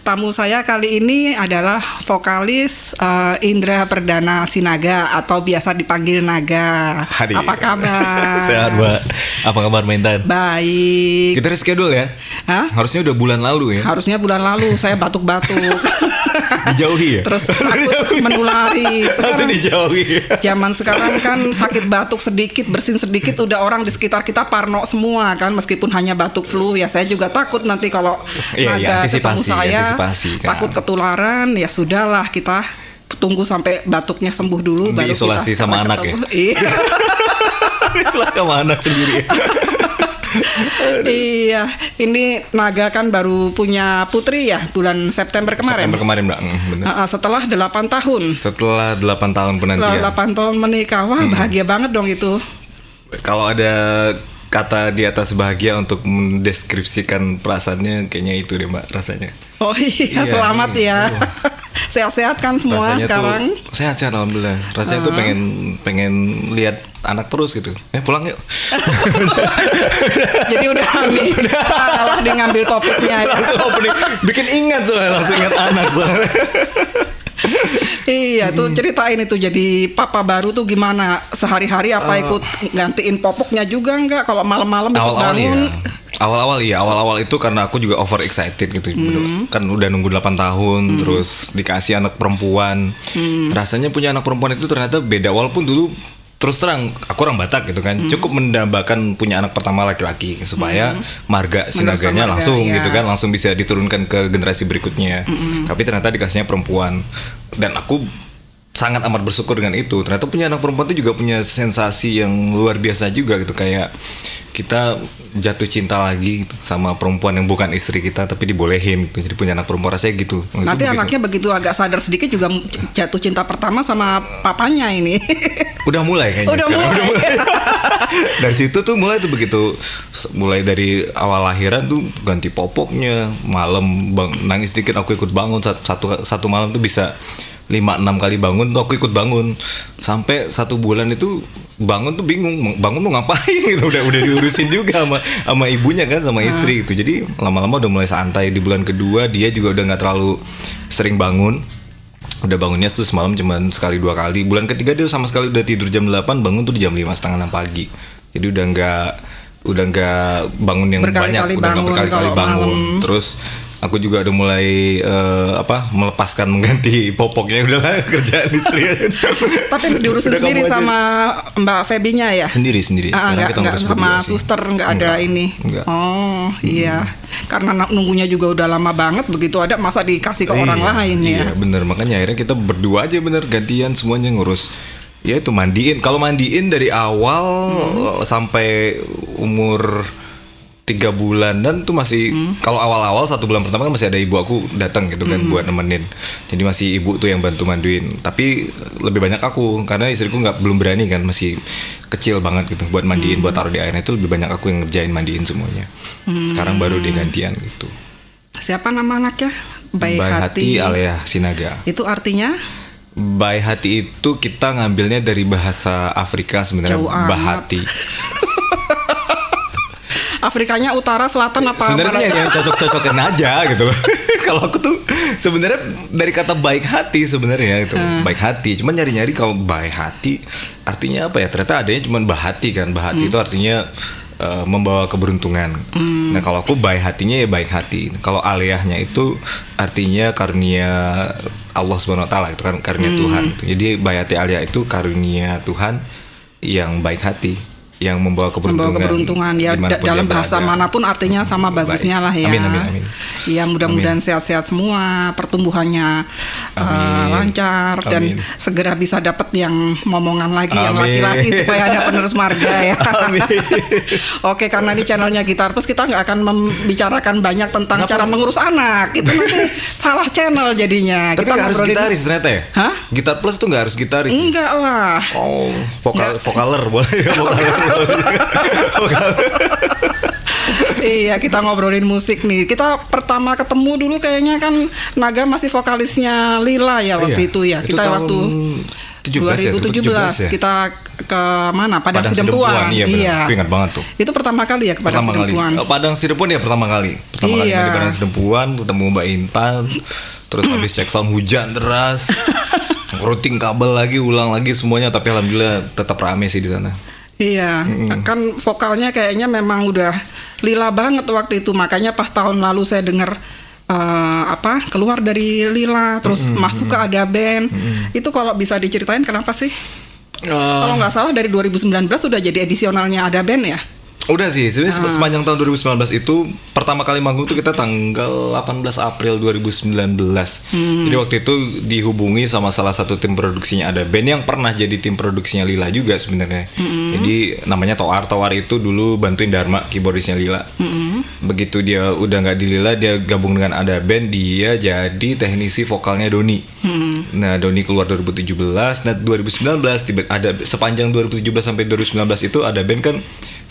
Tamu saya kali ini adalah vokalis Indra Perdana Sinaga atau biasa dipanggil Naga. Hadir. Apa kabar? Sehat, Mbak. Apa kabar Mentan? Baik. Kita reschedule ya? Hah? Harusnya udah bulan lalu ya? Harusnya bulan lalu, saya batuk-batuk. Dijauhi ya? Terus takut menulari. Langsung dijauhi. Zaman sekarang kan sakit batuk sedikit, bersin sedikit, udah orang di sekitar kita parno semua kan. Meskipun hanya batuk flu, ya saya juga takut nanti kalau Naga ketemu saya, kan. takut ketularan. Ya sudahlah, kita tunggu sampai batuknya sembuh dulu. Baru diisolasi kita sama anak ketemu. ya? Iya. Diisolasi sama anak sendiri. Iya, ini Naga kan baru punya putri ya bulan September kemarin. September kemarin, Mbak. Bener. Setelah 8 tahun. Setelah 8 tahun penantian. Setelah 8 tahun menikah, wah bahagia banget dong itu. Kalau ada kata di atas bahagia untuk mendeskripsikan perasaannya, kayaknya itu deh Mbak rasanya. Oh iya, selamat ya. Sehat-sehat kan semua rasanya sekarang? Sehat-sehat alhamdulillah. Rasanya tuh pengen lihat anak terus gitu. Pulang yuk. Jadi udah nih salah dia ngambil topiknya. Langsung opening, bikin ingat soalnya, langsung ingat anak soalnya. Iya tuh ceritain itu, jadi papa baru tuh gimana sehari-hari, apa ikut gantiin popoknya juga enggak kalau malam-malam ikut bangun? Awal-awal itu karena aku juga over excited gitu. Kan udah nunggu 8 tahun terus dikasih anak perempuan. Rasanya punya anak perempuan itu ternyata beda, walaupun dulu terus terang aku orang Batak gitu kan, cukup mendambakan punya anak pertama laki-laki supaya marga Sinaganya langsung gitu kan, langsung bisa diturunkan ke generasi berikutnya. Tapi ternyata dikasihnya perempuan, dan aku sangat amat bersyukur dengan itu. Ternyata punya anak perempuan itu juga punya sensasi yang luar biasa juga gitu, kayak kita jatuh cinta lagi gitu sama perempuan yang bukan istri kita tapi dibolehin gitu. Jadi punya anak perempuan rasanya gitu. Nanti anaknya begitu agak sadar sedikit juga jatuh cinta pertama sama papanya ini. Udah mulai kayaknya. Udah mulai. Dari situ tuh mulai tuh begitu, mulai dari awal lahiran tuh ganti popoknya, malam nangis dikit aku ikut bangun, satu malam tuh bisa 5-6 kali bangun tuh aku ikut bangun, sampai 1 bulan itu bangun tuh bingung bangun mau ngapain gitu, udah diurusin juga sama ibunya kan, sama istri gitu. Jadi lama-lama udah mulai santai. Di bulan kedua dia juga udah nggak terlalu sering bangun, udah bangunnya tuh semalam cuma sekali 2 kali. Bulan ketiga dia sama sekali udah tidur jam 8, bangun tuh di jam 5:30 pagi. Jadi udah nggak bangun yang banyak, udah nggak berkali-kali bangun. Terus aku juga udah mulai melepaskan, mengganti popoknya, udahlah kerjaan istri. Tapi diurusin sendiri sama Mbak Febinya ya? Sendiri. Sekarang kita nggak sama suster, nggak ada ini. Enggak. Oh iya, karena nunggunya juga udah lama banget, begitu ada masa dikasih ke orang lain ya. Iya bener, makanya akhirnya kita berdua aja gantian semuanya ngurus. Ya itu mandiin. Kalau mandiin dari awal sampai umur 3 bulan dan tuh masih kalau awal-awal 1 bulan pertama kan masih ada ibu aku datang gitu kan buat nemenin. Jadi masih ibu tuh yang bantu manduin. Tapi lebih banyak aku karena istriku belum berani kan, masih kecil banget gitu buat mandiin, buat taruh di airnya itu lebih banyak aku yang ngerjain mandiin semuanya. Sekarang baru dia gantian gitu. Siapa nama anaknya? Baik Hati Alea Sinaga. Itu artinya? Baik Hati itu kita ngambilnya dari bahasa Afrika sebenarnya, Bahati. Afrikanya utara, selatan apa? Sebenarnya yang cocok-cocokin aja gitu. Kalau aku tuh sebenarnya dari kata baik hati sebenarnya itu baik hati. Cuman nyari-nyari kalau baik hati artinya apa ya? Ternyata adanya cuman bahati kan. Bahati itu artinya membawa keberuntungan. Nah kalau aku baik hatinya ya baik hati. Kalau aliyahnya itu artinya karunia Allah SWT itu kan, karunia Tuhan. Jadi baik hati aliyah itu karunia Tuhan yang baik hati, yang membawa keberuntungan ya, dalam bahasa manapun artinya sama bagusnya lah ya. Amin. Ya mudah-mudahan sehat-sehat semua, pertumbuhannya lancar dan segera bisa dapat yang momongan lagi, yang laki-laki supaya ada penerus marga ya. Oke, karena di channelnya Gitar Plus kita nggak akan membicarakan banyak tentang cara mengurus anak, itu nanti salah channel jadinya. Tapi kita harus gitaris ternyata ya? Hah? Gitar Plus tuh nggak harus gitaris? Enggak lah. Oh, vokaler boleh ya? Iya, kita ngobrolin musik nih. Kita pertama ketemu dulu kayaknya kan Naga masih vokalisnya Lila ya waktu itu ya. Kita waktu 2017 ya? Kita ke mana? Padang Sidempuan. Iya. Aku ingat banget tuh. Itu pertama kali ya ke Padang Sidempuan. Padang Sidempuan ya pertama kali. Pertama kali di Padang Sidempuan ketemu Mbak Intan. Terus habis cek sound hujan deras. Routing kabel lagi, ulang lagi semuanya, tapi alhamdulillah tetap rame sih di sana. Iya, kan vokalnya kayaknya memang udah Lila banget waktu itu, makanya pas tahun lalu saya dengar keluar dari Lila terus masuk ke Ada Band. Itu kalau bisa diceritain kenapa sih? Kalau nggak salah dari 2019 udah jadi edisionalnya Ada Band ya? Udah sih, sebenarnya sepanjang tahun 2019 itu pertama kali manggung tuh kita tanggal 18 April 2019. Jadi waktu itu dihubungi sama salah satu tim produksinya Ada Band yang pernah jadi tim produksinya Lila juga sebenarnya. Jadi namanya Toar. Toar itu dulu bantuin Dharma, keyboardisnya Lila. Begitu dia udah nggak di Lila, dia gabung dengan Ada Band, dia jadi teknisi vokalnya Doni. Nah, Doni keluar 2017. Nah, 2019 ada sepanjang 2017 sampai 2019 itu Ada Band kan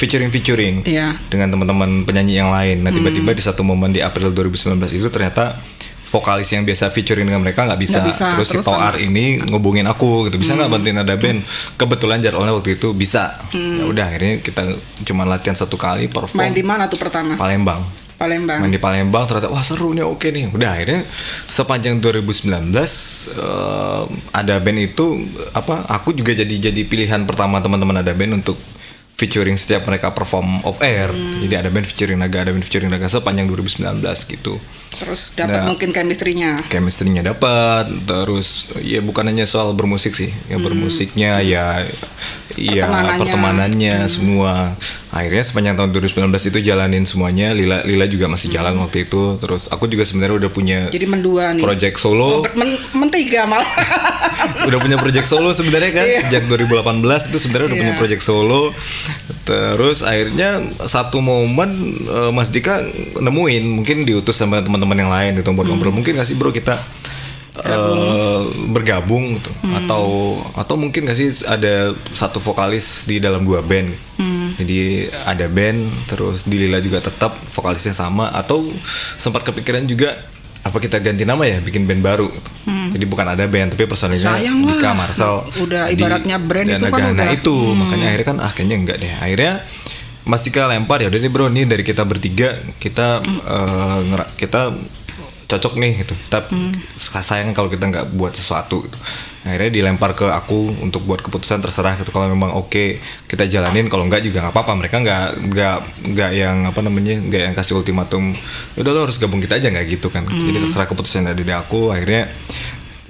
featuring dengan teman-teman penyanyi yang lain. Nah, tiba-tiba di satu momen di April 2019 itu ternyata vokalis yang biasa featuring dengan mereka nggak bisa. Terus si Toar ini ngubungin aku gitu, bisa nggak bantuin Ada Band? Kebetulan jadwalnya waktu itu bisa. Ya udah, akhirnya kita cuma latihan 1 kali perform. Main di mana tuh pertama? Palembang. Main di Palembang, ternyata wah seru nih, oke nih. Udah, akhirnya sepanjang 2019 Ada Band itu aku juga jadi pilihan pertama teman-teman Ada Band untuk featuring setiap mereka perform off air. Jadi Ada Band featuring Naga sepanjang 2019 gitu. Terus dapat mungkin chemistry-nya dapat. Terus ya bukan hanya soal bermusik sih, ya bermusiknya ya pertemanannya semua. Akhirnya sepanjang tahun 2019 itu jalanin semuanya. Lila juga masih jalan waktu itu. Terus aku juga sebenarnya udah punya jadi mendua nih. Project solo. Mentiga malah. Udah punya project solo sebenarnya kan. Sejak 2018 itu sebenarnya udah punya project solo. Terus akhirnya satu momen Mas Dika nemuin, mungkin diutus sama teman-teman yang lain gitu buat ngobrol, mungkin nggak sih bro kita bergabung gitu, atau mungkin nggak sih ada satu vokalis di dalam 2 band. Jadi Ada Band, terus di Lila juga tetap vokalisnya sama, atau sempat kepikiran juga apa kita ganti nama ya, bikin band baru gitu. Jadi bukan Ada Band tapi personilnya Dika Marcel. Udah ibaratnya brand itu kan udah. Nah itu makanya akhirnya kan kayaknya enggak deh. Akhirnya Mas Dika lempar, ya udah nih bro, nih dari kita bertiga kita cocok nih gitu. Tapi sayang kalau kita nggak buat sesuatu gitu. Akhirnya dilempar ke aku untuk buat keputusan, terserah gitu. Kalau memang oke kita jalanin, kalau enggak juga nggak apa-apa. Mereka nggak yang nggak yang kasih ultimatum udah lo harus gabung kita aja, nggak gitu kan. Jadi terserah keputusan dari aku. Akhirnya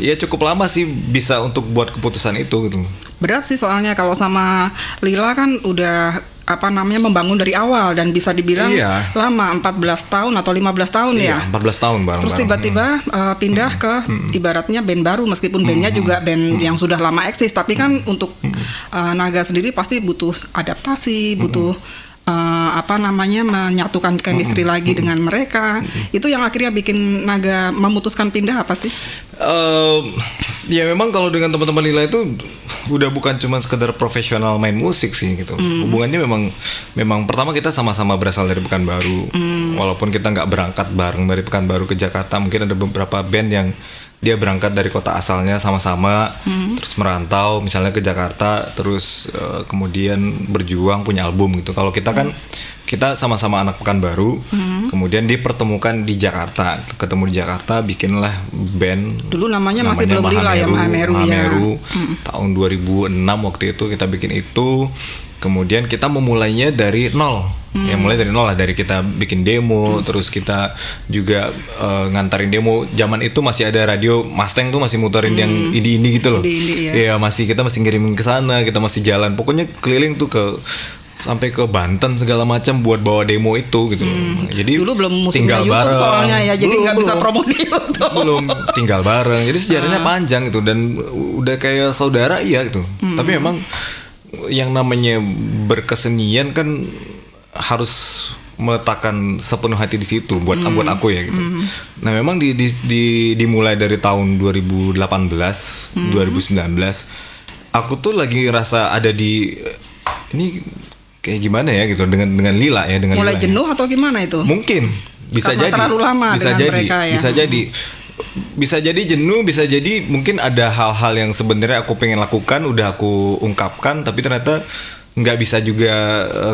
ya cukup lama sih bisa untuk buat keputusan itu gitu. Berat sih soalnya kalau sama Lila kan udah membangun dari awal dan bisa dibilang lama, 14 tahun atau 15 tahun ya. 14 tahun bareng-bareng. Terus tiba-tiba pindah ke ibaratnya band baru, meskipun bandnya juga band yang sudah lama eksis, tapi kan untuk Naga sendiri pasti butuh adaptasi, butuh menyatukan chemistry lagi dengan mereka. Itu yang akhirnya bikin Naga memutuskan pindah apa sih? Ya memang kalau dengan teman-teman Lila itu udah bukan cuma sekedar profesional main musik sih gitu. Hubungannya memang pertama kita sama-sama berasal dari Pekanbaru. Walaupun kita nggak berangkat bareng dari Pekanbaru ke Jakarta, mungkin ada beberapa band yang dia berangkat dari kota asalnya sama-sama, terus merantau misalnya ke Jakarta, terus kemudian berjuang punya album gitu. Kalau kita kan kita sama-sama anak Pekanbaru, kemudian dipertemukan di Jakarta, ketemu di Jakarta, bikinlah band. Dulu namanya masih belum Lila ya, Mahameru. Tahun 2006 waktu itu kita bikin itu. Kemudian kita memulainya dari nol. Ya mulai dari nol lah, dari kita bikin demo, terus kita juga ngantarin demo. Zaman itu masih ada radio Mustang tuh masih muterin yang indie gitu loh. Iya, kita masih ngirimin ke sana, kita masih jalan. Pokoknya keliling tuh sampai ke Banten segala macam buat bawa demo itu gitu. Jadi dulu belum musiknya YouTube bareng, soalnya ya, jadi nggak bisa promo di YouTube. Belum, tinggal bareng. Jadi sejarahnya panjang gitu dan udah kayak saudara gitu. Tapi memang yang namanya berkesenian kan harus meletakkan sepenuh hati di situ buat aku ya gitu. Nah memang dimulai dari tahun 2018, 2019 aku tuh lagi rasa ada di ini kayak gimana ya gitu dengan Lila ya, dengan mulai Lila jenuh atau gimana itu? Mungkin bisa karena jadi terlalu lama bisa dengan jadi mereka ya. Bisa jadi Bisa jadi jenuh, bisa jadi mungkin ada hal-hal yang sebenarnya aku pengen lakukan, udah aku ungkapkan, tapi ternyata nggak bisa juga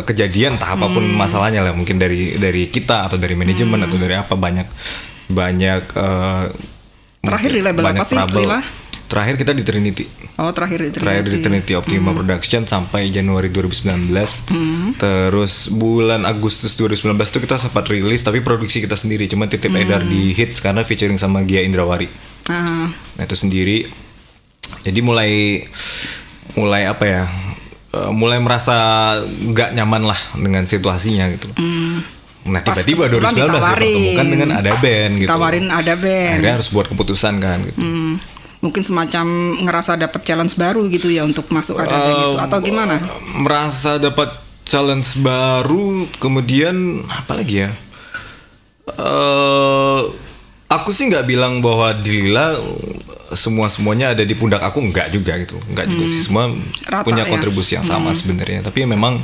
kejadian, entah apapun masalahnya lah, mungkin dari kita atau dari manajemen atau dari apa, banyak terakhir di label apa sih, Lila? Terakhir kita di Trinity. Oh, terakhir di Trinity Optima Production sampai Januari 2019. Terus bulan Agustus 2019 itu kita sempat rilis, tapi produksi kita sendiri, cuma titip edar di Hits karena featuring sama Gia Indrawari. Nah itu sendiri. Jadi mulai apa ya? Mulai merasa nggak nyaman lah dengan situasinya gitu. Nah tiba-tiba 2019 dipertemukan dengan Ada Band gitu. Tawarin Ada Band. Akhirnya harus buat keputusan kan gitu. Mungkin semacam ngerasa dapat challenge baru gitu ya untuk masuk Ada Band itu, atau gimana? Merasa dapat challenge baru, kemudian apa lagi ya? Aku sih nggak bilang bahwa Lila semuanya ada di pundak aku, nggak juga gitu, nggak juga sih, semua rata, punya kontribusi yang sama sebenarnya. Tapi memang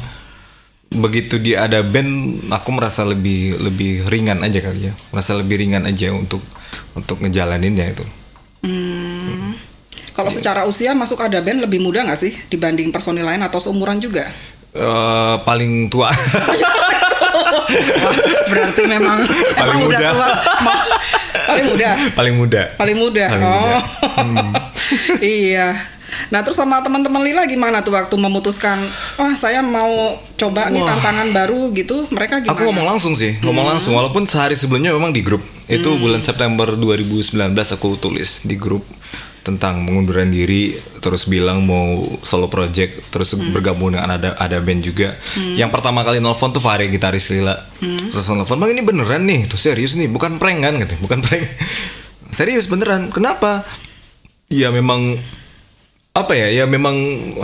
begitu dia Ada Band, aku merasa lebih ringan aja kali ya, merasa lebih ringan aja untuk ngejalaninnya itu. Kalau secara usia masuk Ada Band lebih muda nggak sih dibanding personil lain, atau seumuran juga? Paling tua. Berarti memang udah tua. Paling muda. Iya. Nah terus sama teman-teman Lila gimana tuh waktu memutuskan, saya mau coba nih tantangan baru gitu, mereka gimana? Aku ngomong langsung walaupun sehari sebelumnya memang di grup. Itu bulan September 2019 aku tulis di grup tentang pengunduran diri, terus bilang mau solo project, terus bergabung dengan ada band juga. Yang pertama kali nelfon tuh Fahri, gitaris Lila. Terus nelfon, "Bang, ini beneran nih, tuh serius nih, bukan prank kan?" gitu. "Bukan prank." "Serius beneran." "Kenapa?" "Ya memang apa ya? Ya memang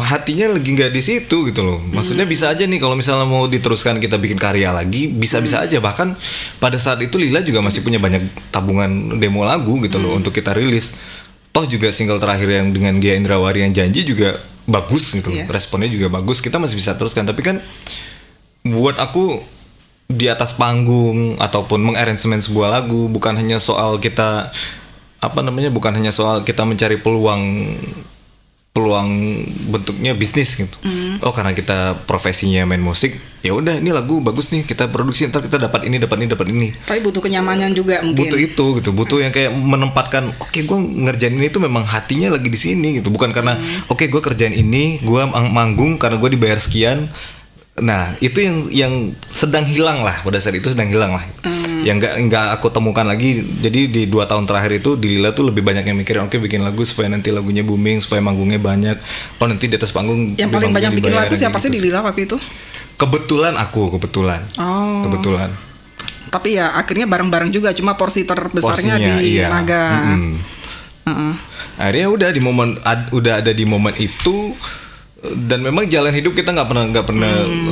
hatinya lagi nggak di situ gitu loh. Maksudnya bisa aja nih kalau misalnya mau diteruskan kita bikin karya lagi, bisa aja. Bahkan pada saat itu Lila juga masih punya banyak tabungan demo lagu gitu loh untuk kita rilis. Toh juga single terakhir yang dengan Gia Indrawari yang Janji juga bagus gitu. Responnya juga bagus. Kita masih bisa teruskan. Tapi kan buat aku di atas panggung ataupun mengaransemen sebuah lagu bukan hanya soal kita bukan hanya soal kita mencari peluang bentuknya bisnis gitu. Oh karena kita profesinya main musik, ya udah ini lagu bagus nih kita produksi, ntar kita dapat ini. Tapi butuh kenyamanan juga mungkin. Butuh itu gitu, butuh yang kayak menempatkan, oke, gue ngerjain ini tuh memang hatinya lagi di sini gitu, bukan karena oke, gue kerjain ini, gue manggung karena gue dibayar sekian. Nah itu yang sedang hilang lah, pada saat itu sedang hilang lah. Yang nggak aku temukan lagi. Jadi di 2 tahun terakhir itu di Lila tuh lebih banyak yang mikirin, oke, bikin lagu supaya nanti lagunya booming, supaya manggungnya banyak. Oh nanti di atas panggung yang paling banyak bikin lagu siapa sih di Lila waktu itu? Kebetulan. Oh. Kebetulan. Tapi ya akhirnya bareng-bareng juga, cuma porsi terbesarnya di Naga. Akhirnya udah ada di momen itu. Dan memang jalan hidup kita nggak pernah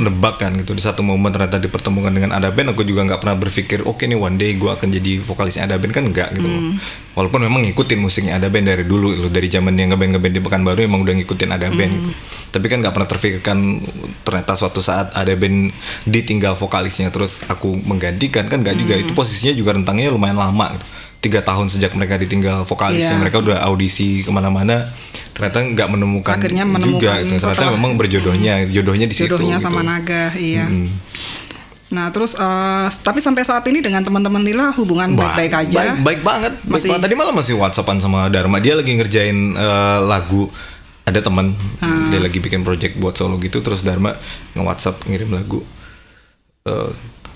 nebak kan gitu. Di satu momen ternyata dipertemukan dengan Ada Band, aku juga nggak pernah berpikir oke nih one day gue akan jadi vokalisnya Ada Band, kan nggak gitu loh. Walaupun memang ngikutin musiknya Ada Band dari dulu loh, dari zaman dia ngeband di Pekanbaru emang udah ngikutin Ada Band gitu. Tapi kan nggak pernah terpikirkan ternyata suatu saat Ada Band ditinggal vokalisnya terus aku menggantikan, kan nggak juga. Itu posisinya juga rentangnya lumayan lama gitu. 3 tahun sejak mereka ditinggal vokalisnya, mereka udah audisi kemana-mana, ternyata nggak menemukan juga gitu. Ternyata memang jodohnya di situ. Jodohnya sama gitu. Naga, iya. Nah terus tapi sampai saat ini dengan teman-teman Lila hubungan baik-baik aja. Baik banget. Tadi malam masih WhatsAppan sama Dharma, dia lagi ngerjain lagu. Ada teman dia lagi bikin project buat solo gitu, terus Dharma nge-WhatsApp ngirim lagu.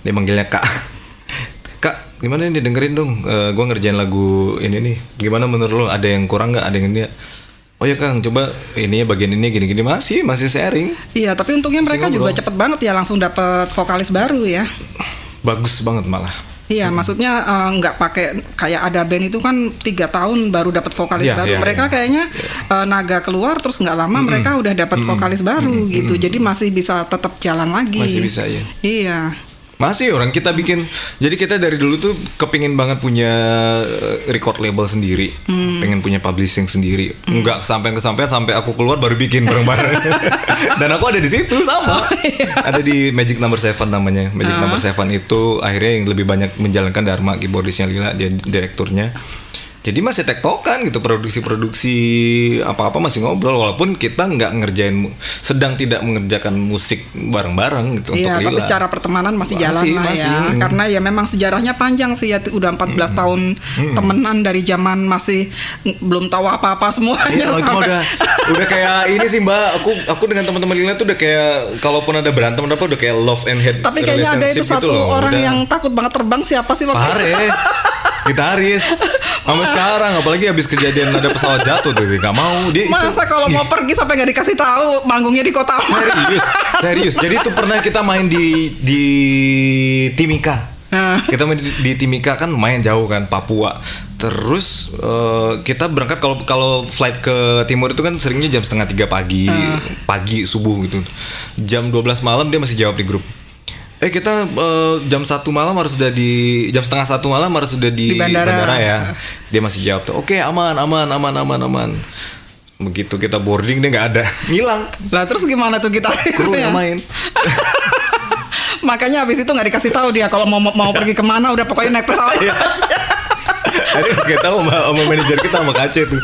Dia manggilnya Kak, gimana nih, dengerin dong, gue ngerjain lagu ini nih, gimana menurut lo, ada yang kurang nggak, ada yang ini? Oh ya Kang, coba ini bagian ini gini-gini, masih sharing. Iya, tapi untungnya mereka juga cepet banget ya, langsung dapet vokalis baru ya. Bagus banget malah. Iya, maksudnya nggak pakai kayak Ada Band itu kan 3 tahun baru dapat vokalis baru. Mereka kayaknya Naga keluar terus nggak lama mereka udah dapat vokalis baru gitu. Jadi masih bisa tetap jalan lagi. Masih bisa ya. Iya. Masih orang kita bikin. Jadi kita dari dulu tuh kepingin banget punya record label sendiri, pengen punya publishing sendiri. Nggak kesampaian sampai aku keluar baru bikin bareng-bareng. Dan aku ada di situ sama. Ada di Magic Number 7 namanya. Magic Number 7 itu akhirnya yang lebih banyak menjalankan Dharma, keyboardisnya Lila, dia direkturnya. Jadi masih tektokan gitu, produksi apa-apa masih ngobrol, walaupun kita nggak sedang tidak mengerjakan musik bareng-bareng gitu. Iya, untuk tapi Lila. secara pertemanan masih jalan lah ya. Karena ya memang sejarahnya panjang sih ya, udah 14 tahun temenan dari zaman masih belum tahu apa-apa semuanya. Iya, itu udah kayak ini sih Mbak, aku dengan teman-teman Lila tuh udah kayak kalaupun ada berantem apa udah kayak love and hate. Tapi kayaknya ada itu satu gitu orang yang takut banget terbang, siapa sih waktu itu? Gitaris sampai sekarang, apalagi habis kejadian ada pesawat jatuh tuh nggak mau dia. Masa kalau mau pergi sampai nggak dikasih tahu manggungnya di kota apa? Serius. Jadi itu pernah kita main di Timika. Kita main di Timika kan lumayan jauh kan, Papua. Terus kita berangkat kalau flight ke timur itu kan seringnya jam 2:30 pagi subuh gitu. Jam 12 malam dia masih jawab di grup. Kita jam 1 malam harus sudah jam 12:30 malam harus sudah di bandara ya. Dia masih jawab tuh, oke, aman. Begitu kita boarding dia nggak ada, ngilang. Lah terus gimana tuh kita? Kru yang main. Makanya abis itu nggak dikasih tahu dia kalau mau pergi kemana, udah pokoknya naik pesawat. Aduh, kita tahu sama manajer kita, sama Kace tuh.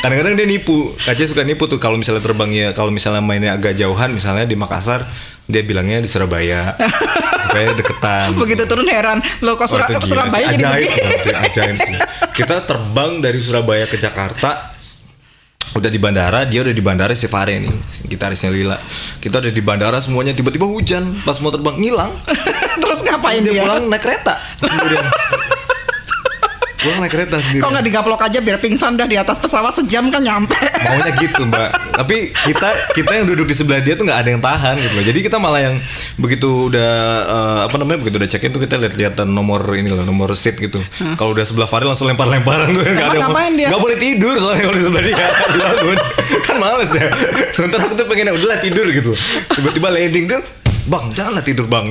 Kadang-kadang dia nipu. Kace suka nipu tuh kalau misalnya terbangnya, kalau misalnya mainnya agak jauhan, misalnya di Makassar, dia bilangnya di Surabaya supaya deketan. Begitu turun heran, lo kok Surabaya jadi begini? Ajaib sih. Kita terbang dari Surabaya ke Jakarta, udah di bandara, dia udah di bandara, si Fare nih, gitarisnya Lila. Kita udah di bandara semuanya, tiba-tiba hujan, pas mau terbang ngilang. Terus ngapain dia? Pulang naik kereta. Kemudian pulang naik kereta sendiri. Kok nggak digaplok aja biar pingsan dah di atas pesawat, sejam kan nyampe. Maunya gitu Mbak. Tapi kita yang duduk di sebelah dia tuh nggak ada yang tahan gitu. Jadi kita malah yang begitu udah begitu udah check in tuh kita lihat nomor ini loh, nomor seat gitu. Kalau udah sebelah Fahri langsung lempar-lemparan gue. Nggak boleh tidur soalnya kalau di sebelah dia. Bangun. Kan males ya. Sementara aku tuh pengen udahlah tidur gitu. Tiba-tiba landing tuh, bang janganlah tidur bang.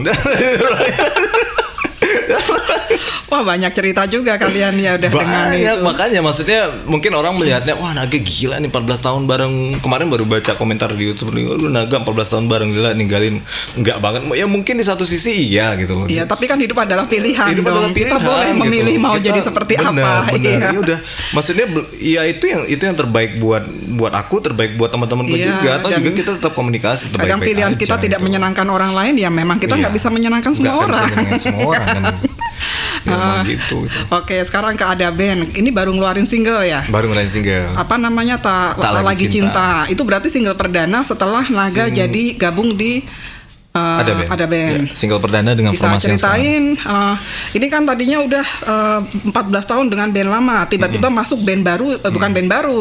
Wah, banyak cerita juga kalian ya udah dengan itu. Makanya maksudnya mungkin orang melihatnya, wah Naga gila nih 14 tahun bareng. Kemarin baru baca komentar di YouTube, lu Naga 14 tahun bareng, gila ninggalin. Enggak banget. Ya mungkin di satu sisi iya gitu loh. Iya, tapi kan hidup adalah pilihan hidup dong. Adalah pilihan, kita boleh memilih gitu. Mau kita, jadi seperti apa. Benar. Ya udah. Maksudnya ya itu yang terbaik buat aku, terbaik buat teman-temanku juga, atau juga kita tetap komunikasi terbaik. Kadang pilihan aja, kita tidak gitu. Menyenangkan orang lain, ya memang kita nggak bisa menyenangkan semua orang. Kan. Gitu. Oke, sekarang ke Ada Band. Ini baru ngeluarin single ya? Baru ngeluarin single. Apa namanya? Tak lagi cinta. Itu berarti single perdana setelah Naga jadi gabung di Ada Band. Ya, single perdana dengan bisa formasi yang ceritain ini kan tadinya udah 14 tahun dengan band lama, tiba-tiba masuk band baru, bukan band baru,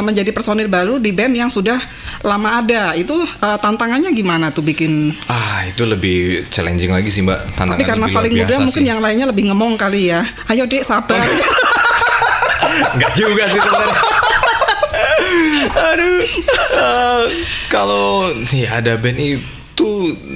menjadi personil baru di band yang sudah lama ada. Itu tantangannya gimana tuh bikin? Itu lebih challenging lagi sih Mbak. Tapi karena paling muda mungkin yang lainnya lebih ngemong kali ya. Ayo Dek, sabar. Enggak juga sih sebenarnya. Aduh. Kalau Ada Band itu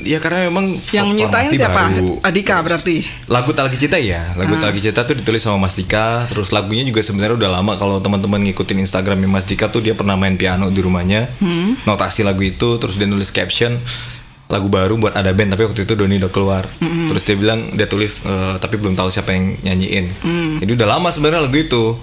ya karena memang yang nyiptain siapa? Baru. Adika berarti. Lagu Tak Lagi Cinta ya. Lagu Tak Lagi Cinta tuh ditulis sama Mas Dika. Terus lagunya juga sebenarnya udah lama. Kalau teman-teman ngikutin Instagramnya Mas Dika tuh dia pernah main piano di rumahnya. Notasi lagu itu, terus dia nulis caption lagu baru buat Ada Band, tapi waktu itu Doni udah keluar. Terus dia bilang dia tulis tapi belum tahu siapa yang nyanyiin. Jadi udah lama sebenarnya lagu itu.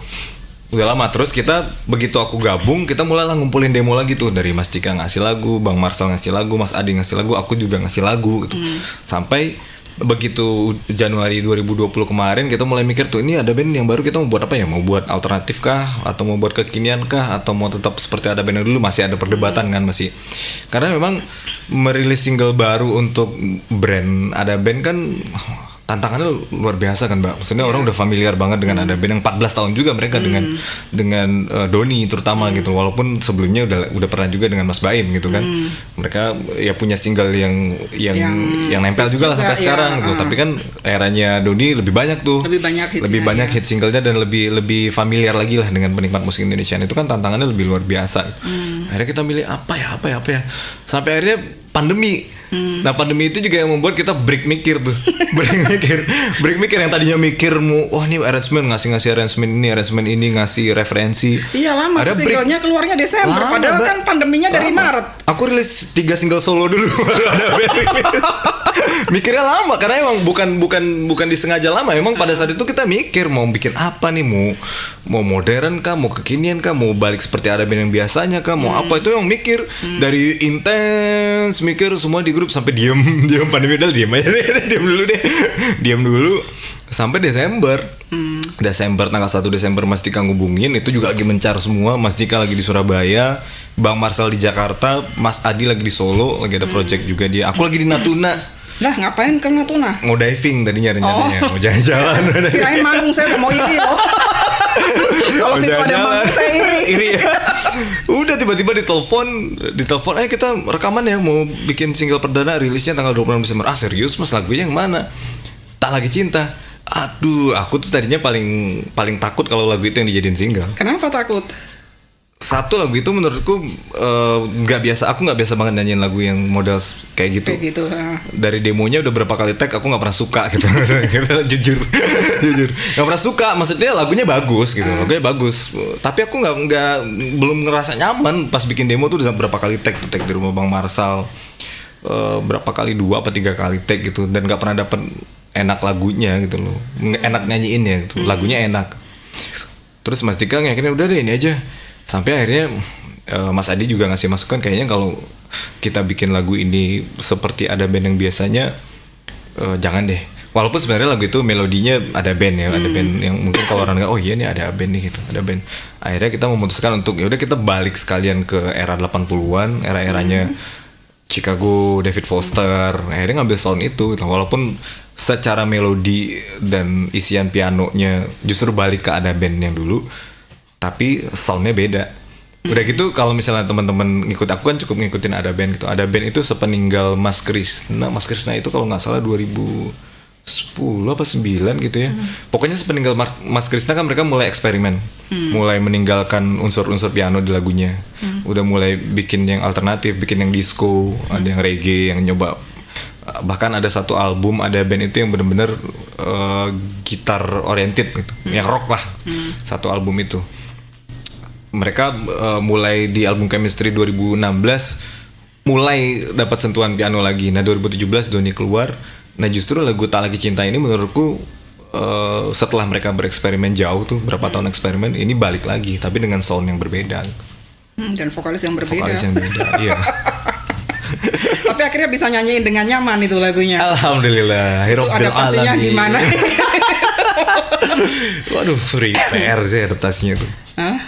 Udah lama. Terus kita begitu aku gabung, kita mulailah ngumpulin demo lagi tuh, dari Mas Dika ngasih lagu, Bang Marcel ngasih lagu, Mas Adi ngasih lagu, aku juga ngasih lagu gitu. Sampai begitu Januari 2020 kemarin kita mulai mikir tuh, ini Ada Band yang baru kita mau buat apa ya? Mau buat alternatif kah? Atau mau buat kekinian kah? Atau mau tetap seperti Ada Band yang dulu? Masih ada perdebatan kan masih. Karena memang merilis single baru untuk brand Ada Band kan tantangannya luar biasa kan Mbak. Maksudnya orang udah familiar banget dengan Ada Band yang 14 tahun juga mereka dengan Doni terutama gitu. Walaupun sebelumnya udah pernah juga dengan Mas Baim gitu kan. Mereka ya punya single yang nempel juga lah sampai sekarang gitu. Tapi kan eranya Doni lebih banyak tuh. Lebih banyak hit singlenya dan lebih familiar lagi lah dengan penikmat musik Indonesia. Itu kan tantangannya lebih luar biasa. Akhirnya kita milih apa ya. Sampai akhirnya pandemi. Nah pandemi itu juga yang membuat kita break mikir tuh. break mikir yang tadinya mikir wah ini ngasih arrangement ini ngasih referensi. Iya lama, singlenya keluarnya Desember padahal kan pandeminya dari Maret. Aku rilis 3 single solo dulu baru ada band rilis. Mikirnya lama karena emang bukan disengaja lama. Emang pada saat itu kita mikir mau bikin apa nih, mau modern kah, mau kekinian kah, mau balik seperti ada band yang biasanya kah, mau apa, itu yang mikir dari intens mikir semua di grup sampai diam pandemi udah diam aja deh, diam dulu sampai Desember. Desember tanggal 1 Desember Mas Dika ngubungin, itu juga lagi mencar semua. Mas Dika lagi di Surabaya, Bang Marcel di Jakarta, Mas Adi lagi di Solo, lagi ada project juga dia. Aku lagi di Natuna. Lah ngapain ke Natuna? Mau diving tadinya rencananya, mau jalan-jalan. Kirain manggung, saya udah mau iri loh. Kalau situ ada manggung saya iri. Udah tiba-tiba ditelepon, ayo kita rekaman ya, mau bikin single perdana, rilisnya tanggal 26 Desember. Ah serius Mas, lagunya yang mana? Tak Lagi Cinta. Aduh, aku tuh tadinya paling takut kalau lagu itu yang dijadiin single. Kenapa takut? Satu, lagu itu menurutku nggak biasa. Aku nggak biasa banget nyanyiin lagu yang model kayak gitu. Dari demonya udah berapa kali tag, aku nggak pernah suka gitu. jujur nggak pernah suka. Maksudnya lagunya bagus gitu, lagunya bagus. Tapi aku belum ngerasa nyaman pas bikin demo tuh udah berapa kali tag di rumah Bang Marsal. Berapa kali, 2 apa 3 kali tag gitu, dan nggak pernah dapet enak lagunya gitu loh, enak nyanyiinnya gitu, lagunya enak. Terus Mas Dika akhirnya udah deh ini aja. Sampai akhirnya Mas Adi juga ngasih masukan, kayaknya kalau kita bikin lagu ini seperti ada band yang biasanya, jangan deh. Walaupun sebenarnya lagu itu melodinya ada band ya, ada band yang mungkin kalau orang nggak, oh iya nih ada band nih gitu, ada band. Akhirnya kita memutuskan untuk yaudah kita balik sekalian ke era 80-an, era-eranya Chicago, David Foster. Akhirnya ngambil sound itu gitu. Walaupun secara melodi dan isian pianonya justru balik ke ada band yang dulu, tapi soundnya beda. Udah gitu kalau misalnya teman-teman ngikut, aku kan cukup ngikutin ada band gitu. Ada band itu sepeninggal Mas Krisna itu kalau nggak salah 2010 apa 9 gitu ya. Pokoknya sepeninggal Mas Krisna kan mereka mulai eksperimen, mulai meninggalkan unsur-unsur piano di lagunya. Udah mulai bikin yang alternatif, bikin yang disco, ada yang reggae, yang nyoba. Bahkan ada satu album, ada band itu yang benar-benar gitar oriented gitu, yang rock lah. Satu album itu. Mereka mulai di album Chemistry 2016 mulai dapat sentuhan piano lagi. Nah 2017 Doni keluar. Nah justru lagu Tak Lagi Cinta ini menurutku setelah mereka bereksperimen jauh tuh, berapa tahun eksperimen, ini balik lagi tapi dengan sound yang berbeda. Dan vokalis yang berbeda. Iya. Tapi akhirnya bisa nyanyiin dengan nyaman itu lagunya. Alhamdulillah. Itu adaptasinya gimana? Waduh, PR sih adaptasinya tuh.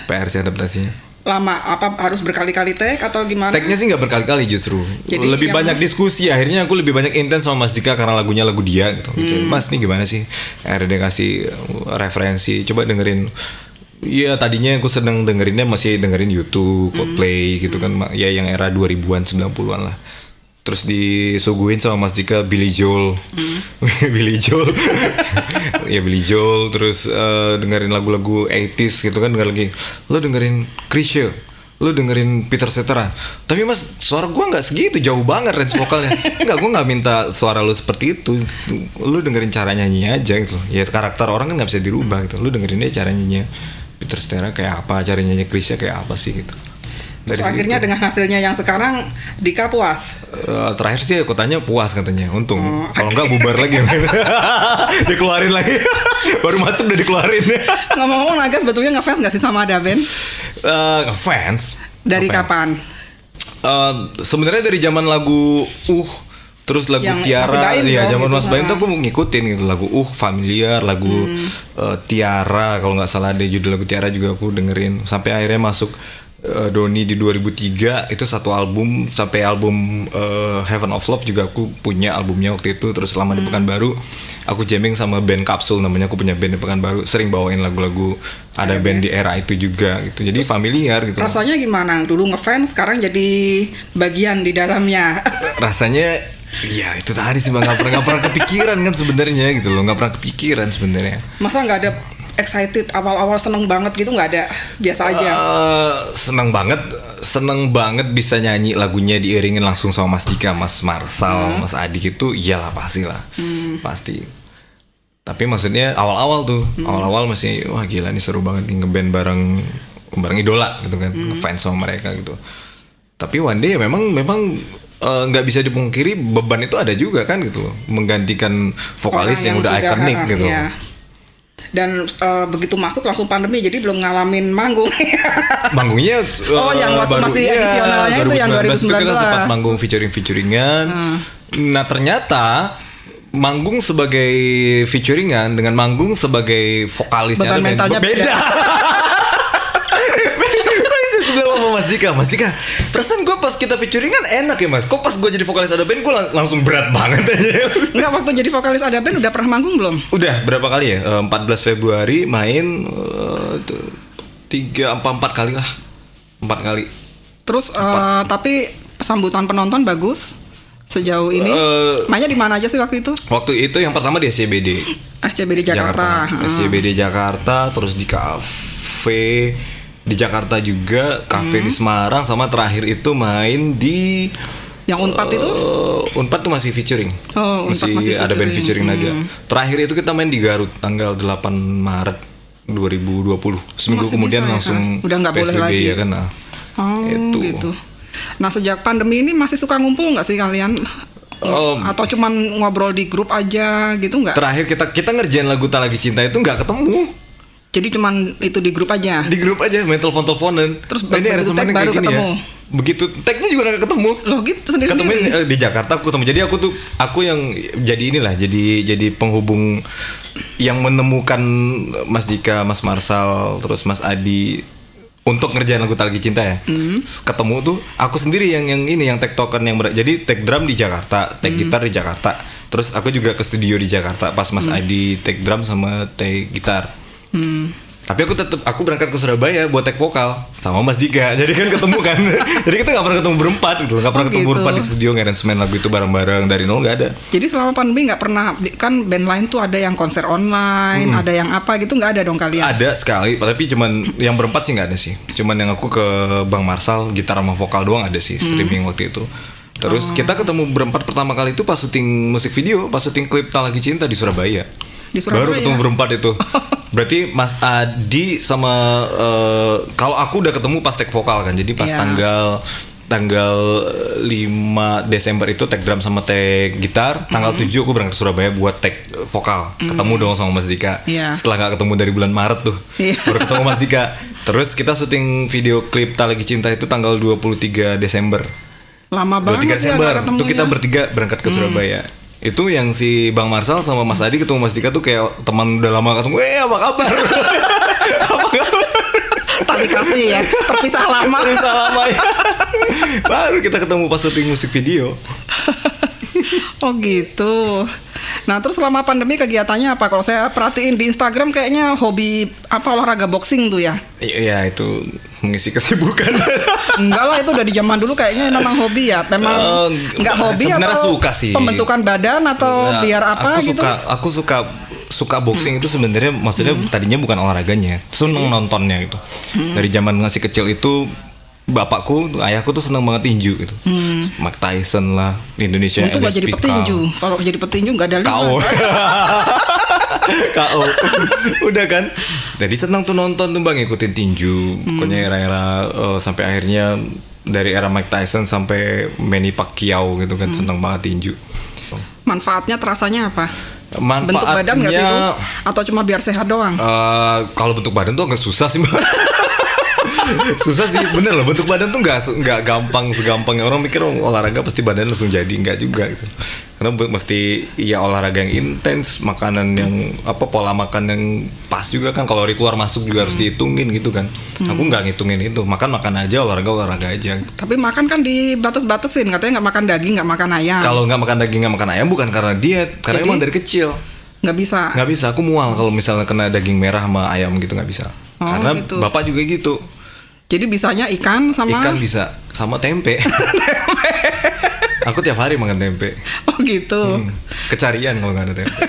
PR sih adaptasinya. Lama apa harus berkali-kali tag atau gimana? Tagnya sih nggak berkali-kali justru. Jadi lebih banyak diskusi. Akhirnya aku lebih banyak intens sama Mas Dika karena lagunya lagu dia gitu. Mas nih gimana sih? Akhirnya dia kasih referensi. Coba dengerin. Iya tadinya aku seneng dengerinnya masih dengerin YouTube, Coldplay gitu kan. Ya yang era 2000-an 90-an lah. Terus disuguhin sama Mas Dika Billy Joel. Billy Joel. Terus dengerin lagu-lagu 80s gitu kan. Denger lagi, lo dengerin Chrisye, lo dengerin Peter Cetera. Tapi Mas, suara gue gak segitu, jauh banget range vokalnya. Enggak, gue gak minta suara lo seperti itu. Lo dengerin cara nyanyinya aja gitu. Ya karakter orang kan gak bisa dirubah gitu. Lo dengerin aja cara nyanyinya Peter Cetera kayak apa, cara nyanyi Chrisye kayak apa sih gitu. Dari akhirnya situ, dengan hasilnya yang sekarang Dika puas? Terakhir sih kotanya puas katanya, untung. Kalau enggak bubar lagi. Dikeluarin lagi. Baru masuk udah dikeluarin. Ngomong-ngomong Naga sebetulnya ngefans gak sih sama ada band? Ngefans. Dari kapan? Sebenarnya dari zaman lagu terus lagu yang Tiara, ya zaman Mas Baim tuh aku ngikutin gitu, lagu Familiar, lagu Tiara, kalau nggak salah ada judul lagu Tiara juga aku dengerin, sampai akhirnya masuk Doni di 2003 itu satu album, sampai album Heaven of Love juga aku punya albumnya waktu itu. Terus selama di Pekanbaru aku jamming sama band Kapsul namanya, aku punya band di Pekanbaru, sering bawain lagu-lagu ada band di era itu juga gitu. Jadi terus familiar gitu. Rasanya gimana? Dulu ngefans, sekarang jadi bagian di dalamnya. Rasanya ya itu tadi sih, nggak pernah kepikiran kan sebenarnya gitu loh, nggak pernah kepikiran sebenarnya. Masa nggak ada excited awal-awal seneng banget gitu, nggak ada, biasa aja? Seneng banget bisa nyanyi lagunya diiringin langsung sama Mas Dika, Mas Marsal, Mas Adi gitu, iyalah pastilah, pasti. Tapi maksudnya awal-awal masih wah gila nih seru banget nih ngeband bareng idola gitu kan, ngefans sama mereka gitu. Tapi one day ya memang nggak bisa dipungkiri beban itu ada juga kan gitu loh, menggantikan vokalis yang udah ikonik gitu. Iya. Dan begitu masuk langsung pandemi, jadi belum ngalamin manggung. Manggungnya yang waktu baru, masih edisionalnya itu yang 2019 itu kita sempat manggung featuringan. Nah ternyata manggung sebagai featuringan dengan manggung sebagai vokalisnya beban mentalnya beda. Mas Dika, perasaan gue pas kita featuringan enak ya mas. Kok pas gue jadi vokalis ada band gue langsung berat banget aja. Enggak, waktu jadi vokalis ada band udah pernah manggung belum? Udah berapa kali ya? 14 Februari main 4 kali lah. 4 kali. Terus tapi sambutan penonton bagus sejauh ini. Mainnya di mana aja sih waktu itu? Waktu itu yang pertama di SCBD. SCBD Jakarta. SCBD Jakarta, terus di kafe di Jakarta juga, kafe di Semarang, sama terakhir itu main di yang Unpad itu? Unpad tuh masih featuring. Oh, masih ada band featuring aja. Terakhir itu kita main di Garut tanggal 8 Maret 2020. Seminggu kemudian langsung udah nggak boleh lagi ya kan. Gitu. Nah, sejak pandemi ini masih suka ngumpul nggak sih kalian? Atau cuman ngobrol di grup aja gitu nggak? Terakhir kita ngerjain lagu Tak Lagi Cinta itu nggak ketemu. Jadi cuman itu di grup aja? Di grup aja, main telepon-teleponan. Terus begitu tag baru ketemu? Ya. Begitu tagnya juga gak ketemu. Loh gitu sendiri-sendiri? Ketemu di Jakarta aku ketemu. Jadi aku yang jadi inilah, jadi penghubung yang menemukan Mas Dika, Mas Marsal, terus Mas Adi untuk ngerjain lagu Tak Lagi Cinta ya. Ketemu tuh aku sendiri yang tektokan jadi tag drum di Jakarta, tag gitar di Jakarta. Terus aku juga ke studio di Jakarta pas Mas Adi tag drum sama tag gitar. Tapi aku berangkat ke Surabaya buat tag vokal sama Mas Dika. Jadi kan ketemu kan. Jadi kita gak pernah ketemu berempat gitu. Gak pernah ketemu berempat di studio ngeransemen lagu itu bareng-bareng dari nol, gak ada. Jadi selama pandemi gak pernah, kan band lain tuh ada yang konser online, ada yang apa gitu, gak ada dong kalian? Ada sekali, tapi cuman yang berempat sih gak ada sih. Cuman yang aku ke Bang Marsal gitar sama vokal doang ada sih streaming waktu itu. Terus kita ketemu berempat pertama kali itu pas syuting musik video, pas syuting klip Tak Lagi Cinta di Surabaya. Baru ketemu berempat itu. Berarti Mas Adi sama kalau aku udah ketemu pas tag vokal kan. Jadi pas tanggal 5 Desember itu tag drum sama tag gitar. Tanggal 7 aku berangkat ke Surabaya buat tag vokal. Ketemu dong sama Mas Dika. Setelah gak ketemu dari bulan Maret tuh. Baru ketemu Mas Dika. Terus kita syuting video klip Tak Lagi Cinta itu tanggal 23 Desember. Lama banget 23 Desember ya, itu kita bertiga berangkat ke Surabaya. Itu yang si Bang Marsal sama Mas Adi ketemu Mas Dika tuh kayak teman udah lama ketemu. Apa kabar? Apa kabar? Tadi kasih ya, terpisah lama ya. Baru kita ketemu pas syuting musik video. Oh gitu. Nah terus selama pandemi kegiatannya apa? Kalau saya perhatiin di Instagram kayaknya hobi olahraga boxing tuh ya? Iya itu mengisi kesibukan. Enggak lah, itu udah di zaman dulu kayaknya memang hobi ya. Memang enggak hobi atau suka sih. Pembentukan badan atau biar apa gitu? Aku suka boxing itu sebenarnya maksudnya tadinya bukan olahraganya, seneng nontonnya gitu. Dari zaman masih kecil itu ayahku tuh seneng banget tinju gitu. Mike Tyson lah, Indonesia. Untuk gak jadi petinju. Kalau jadi petinju gak ada KO. Udah kan. Jadi seneng tuh nonton tuh Bang, ngikutin tinju. Pokoknya era-era sampai akhirnya dari era Mike Tyson sampai Manny Pacquiao gitu kan, seneng banget tinju. Manfaatnya terasanya apa? Manfaatnya, bentuk badan gak sih itu? Atau cuma biar sehat doang? Kalau bentuk badan tuh agak susah sih Mbak. Susah sih, bener loh, bentuk badan tuh nggak gampang segampang yang orang mikir olahraga pasti badan langsung jadi, nggak juga gitu. Karena mesti ya olahraga yang intens, makanan yang pola makan yang pas juga kan, kalori keluar masuk juga harus dihitungin gitu kan. Aku nggak ngitungin itu, makan aja, olahraga aja. Tapi makan kan dibatas-batasin, katanya nggak makan daging, nggak makan ayam. Kalau nggak makan daging, nggak makan ayam bukan karena diet, karena emang dari kecil nggak bisa. Aku mual kalau misalnya kena daging merah sama ayam gitu, nggak bisa. Karena gitu. Bapak juga gitu. Jadi bisanya ikan bisa sama tempe. Aku tiap hari makan tempe. Oh gitu. Kecarian kalau nggak ada tempe.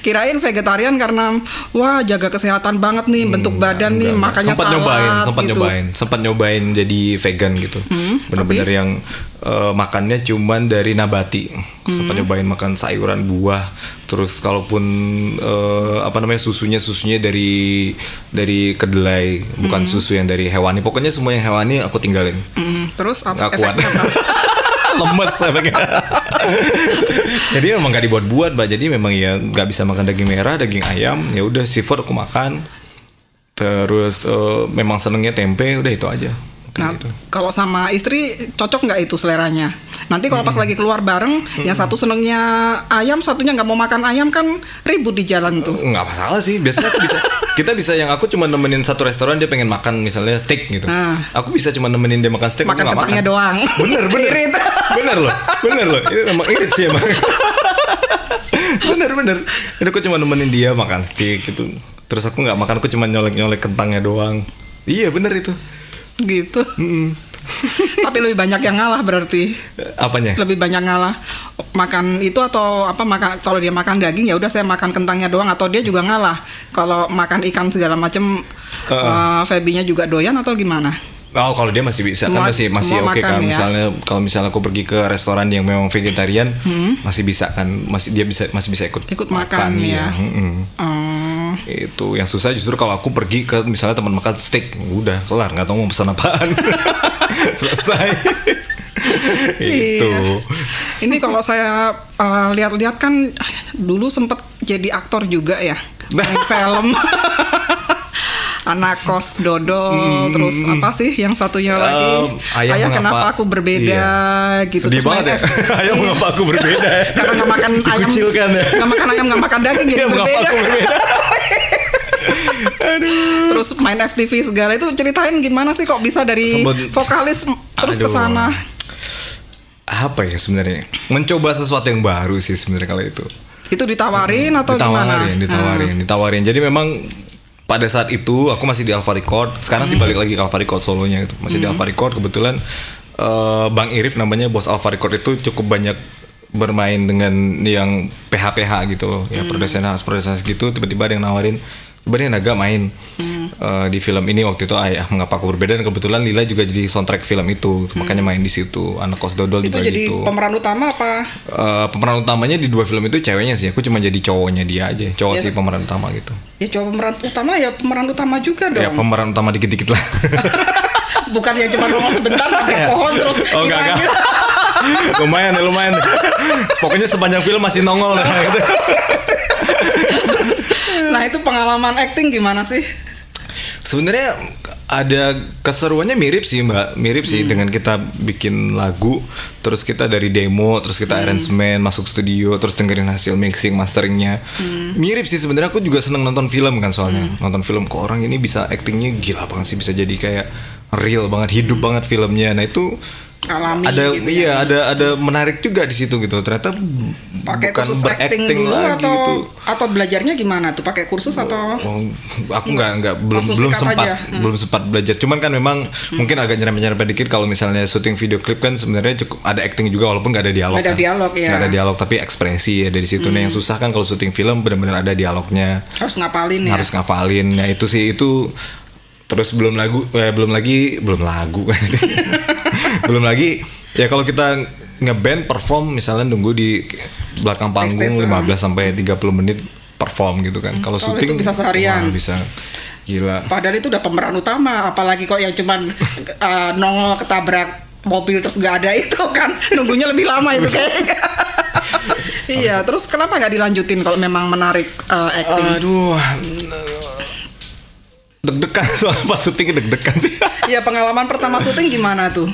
Kirain vegetarian karena wah jaga kesehatan banget nih, bentuk badan nih, makanya sempat nyobain jadi vegan gitu. Bener-bener yang makannya cuman dari nabati. Sempat nyobain makan sayuran, buah. Terus kalaupun susunya dari kedelai, bukan susu yang dari hewani. Pokoknya semua yang hewani aku tinggalin. Terus apa? Nggak kuat. Lemes efeknya. Jadi memang gak dibuat-buat, Mbak. Jadi memang ya gak bisa makan daging merah, daging ayam. Ya udah seafood aku makan. Terus memang senengnya tempe, udah itu aja. Nah, kalau sama istri cocok nggak itu seleranya? Nanti kalau pas lagi keluar bareng, yang satu senengnya ayam, satunya nggak mau makan ayam, kan ribut di jalan tuh. Nggak masalah sih, biasanya kita bisa yang aku cuma nemenin satu restoran, dia pengen makan misalnya steak gitu. Aku bisa cuma nemenin dia makan steak, makan kentangnya doang. Bener. Irit. bener loh. Ini emang irit sih emang. bener. Jadi aku cuma nemenin dia makan steak gitu. Terus aku nggak makan, aku cuma nyolek kentangnya doang. Iya bener itu. Gitu. Tapi lebih banyak yang ngalah berarti. Apanya? Lebih banyak ngalah makan itu atau apa, makan kalau dia makan daging ya udah saya makan kentangnya doang, atau dia juga ngalah kalau makan ikan segala macam. Feby-nya juga doyan atau gimana? Oh, kalau dia masih bisa kan, masih oke kan. Ya? Misalnya aku pergi ke restoran yang memang vegetarian, masih bisa kan, masih bisa ikut makan ya. Itu yang susah justru kalau aku pergi ke misalnya teman makan steak, udah kelar, nggak tahu mau pesan apaan. Selesai. Itu. Ini kalau saya lihat-lihat kan dulu sempat jadi aktor juga ya, main film. Anak kos dodol, terus apa sih yang satunya lagi? Ayah kenapa aku berbeda gitu. Sedih banget ya. Ayah mengapa aku berbeda? Karena nggak makan ayam, nggak makan ayam, nggak makan daging, jadi berbeda. Aduh. Terus main FTV segala itu, ceritain gimana sih kok bisa dari vokalis terus ke sana? Apa ya sebenarnya? Mencoba sesuatu yang baru sih sebenarnya kalau itu. Itu ditawarin atau gimana? Ditawarin. Jadi memang pada saat itu aku masih di Alpha Record. Sekarang sih balik lagi ke Alpha Record solonya gitu. Masih di Alpha Record. Kebetulan Bang Irif namanya, bos Alpha Record itu cukup banyak bermain dengan yang PH gitu loh. Ya produsen gitu, tiba-tiba ada yang nawarin, sebenarnya Naga main di film ini waktu itu, Ayah Mengapa Aku Berbeda, dan kebetulan Lila juga jadi soundtrack film itu, makanya main di situ. Anak kos dodol itu juga jadi gitu. Pemeran utama apa? Pemeran utamanya di 2 film itu ceweknya sih, aku cuma jadi cowoknya dia aja, cowok sih pemeran utama gitu. Ya cowok pemeran utama ya pemeran utama juga dong. Ya pemeran utama dikit-dikit lah. Bukan ya cuma nongol sebentar pakai pohon terus enggak. lumayan. Pokoknya sepanjang film masih nongol lah gitu. Nah itu pengalaman acting gimana sih? Sebenarnya ada keseruannya mirip sih dengan kita bikin lagu, terus kita dari demo, terus kita arrangement, masuk studio, terus dengerin hasil mixing masteringnya. Mirip sih sebenarnya. Aku juga seneng nonton film kan, soalnya nonton film kok orang ini bisa actingnya gila banget sih, bisa jadi kayak real banget, hidup banget filmnya. Nah itu alami ada gitu ya. Ada menarik juga di situ gitu. Ternyata pakai kursus acting dulu atau gitu. Atau belajarnya gimana tuh, pakai kursus atau? Aku belum sempat belajar. Cuman kan memang mungkin agak nyerempet dikit kalau misalnya syuting video klip kan sebenarnya cukup ada acting juga walaupun nggak ada dialog. Nggak ada dialog tapi ekspresi ya dari situ. Nah yang susah kan kalau syuting film benar-benar ada dialognya. Harus ngapalin ya. Harus ngapalin. Ya itu sih itu. Terus belum lagi belum lagi ya kalau kita ngeband perform misalnya nunggu di belakang panggung 15 sampai 30 menit perform gitu kan. Kalau syuting itu bisa seharian. Bisa. Gila. Padahal itu udah pemeran utama, apalagi kok yang cuman nongol ketabrak mobil terus nggak ada itu kan, nunggunya lebih lama itu kayaknya. Iya, terus kenapa nggak dilanjutin kalau memang menarik acting? Aduh. Deg-degan soal pas syuting, deg-degan sih. Iya, pengalaman pertama syuting gimana tuh?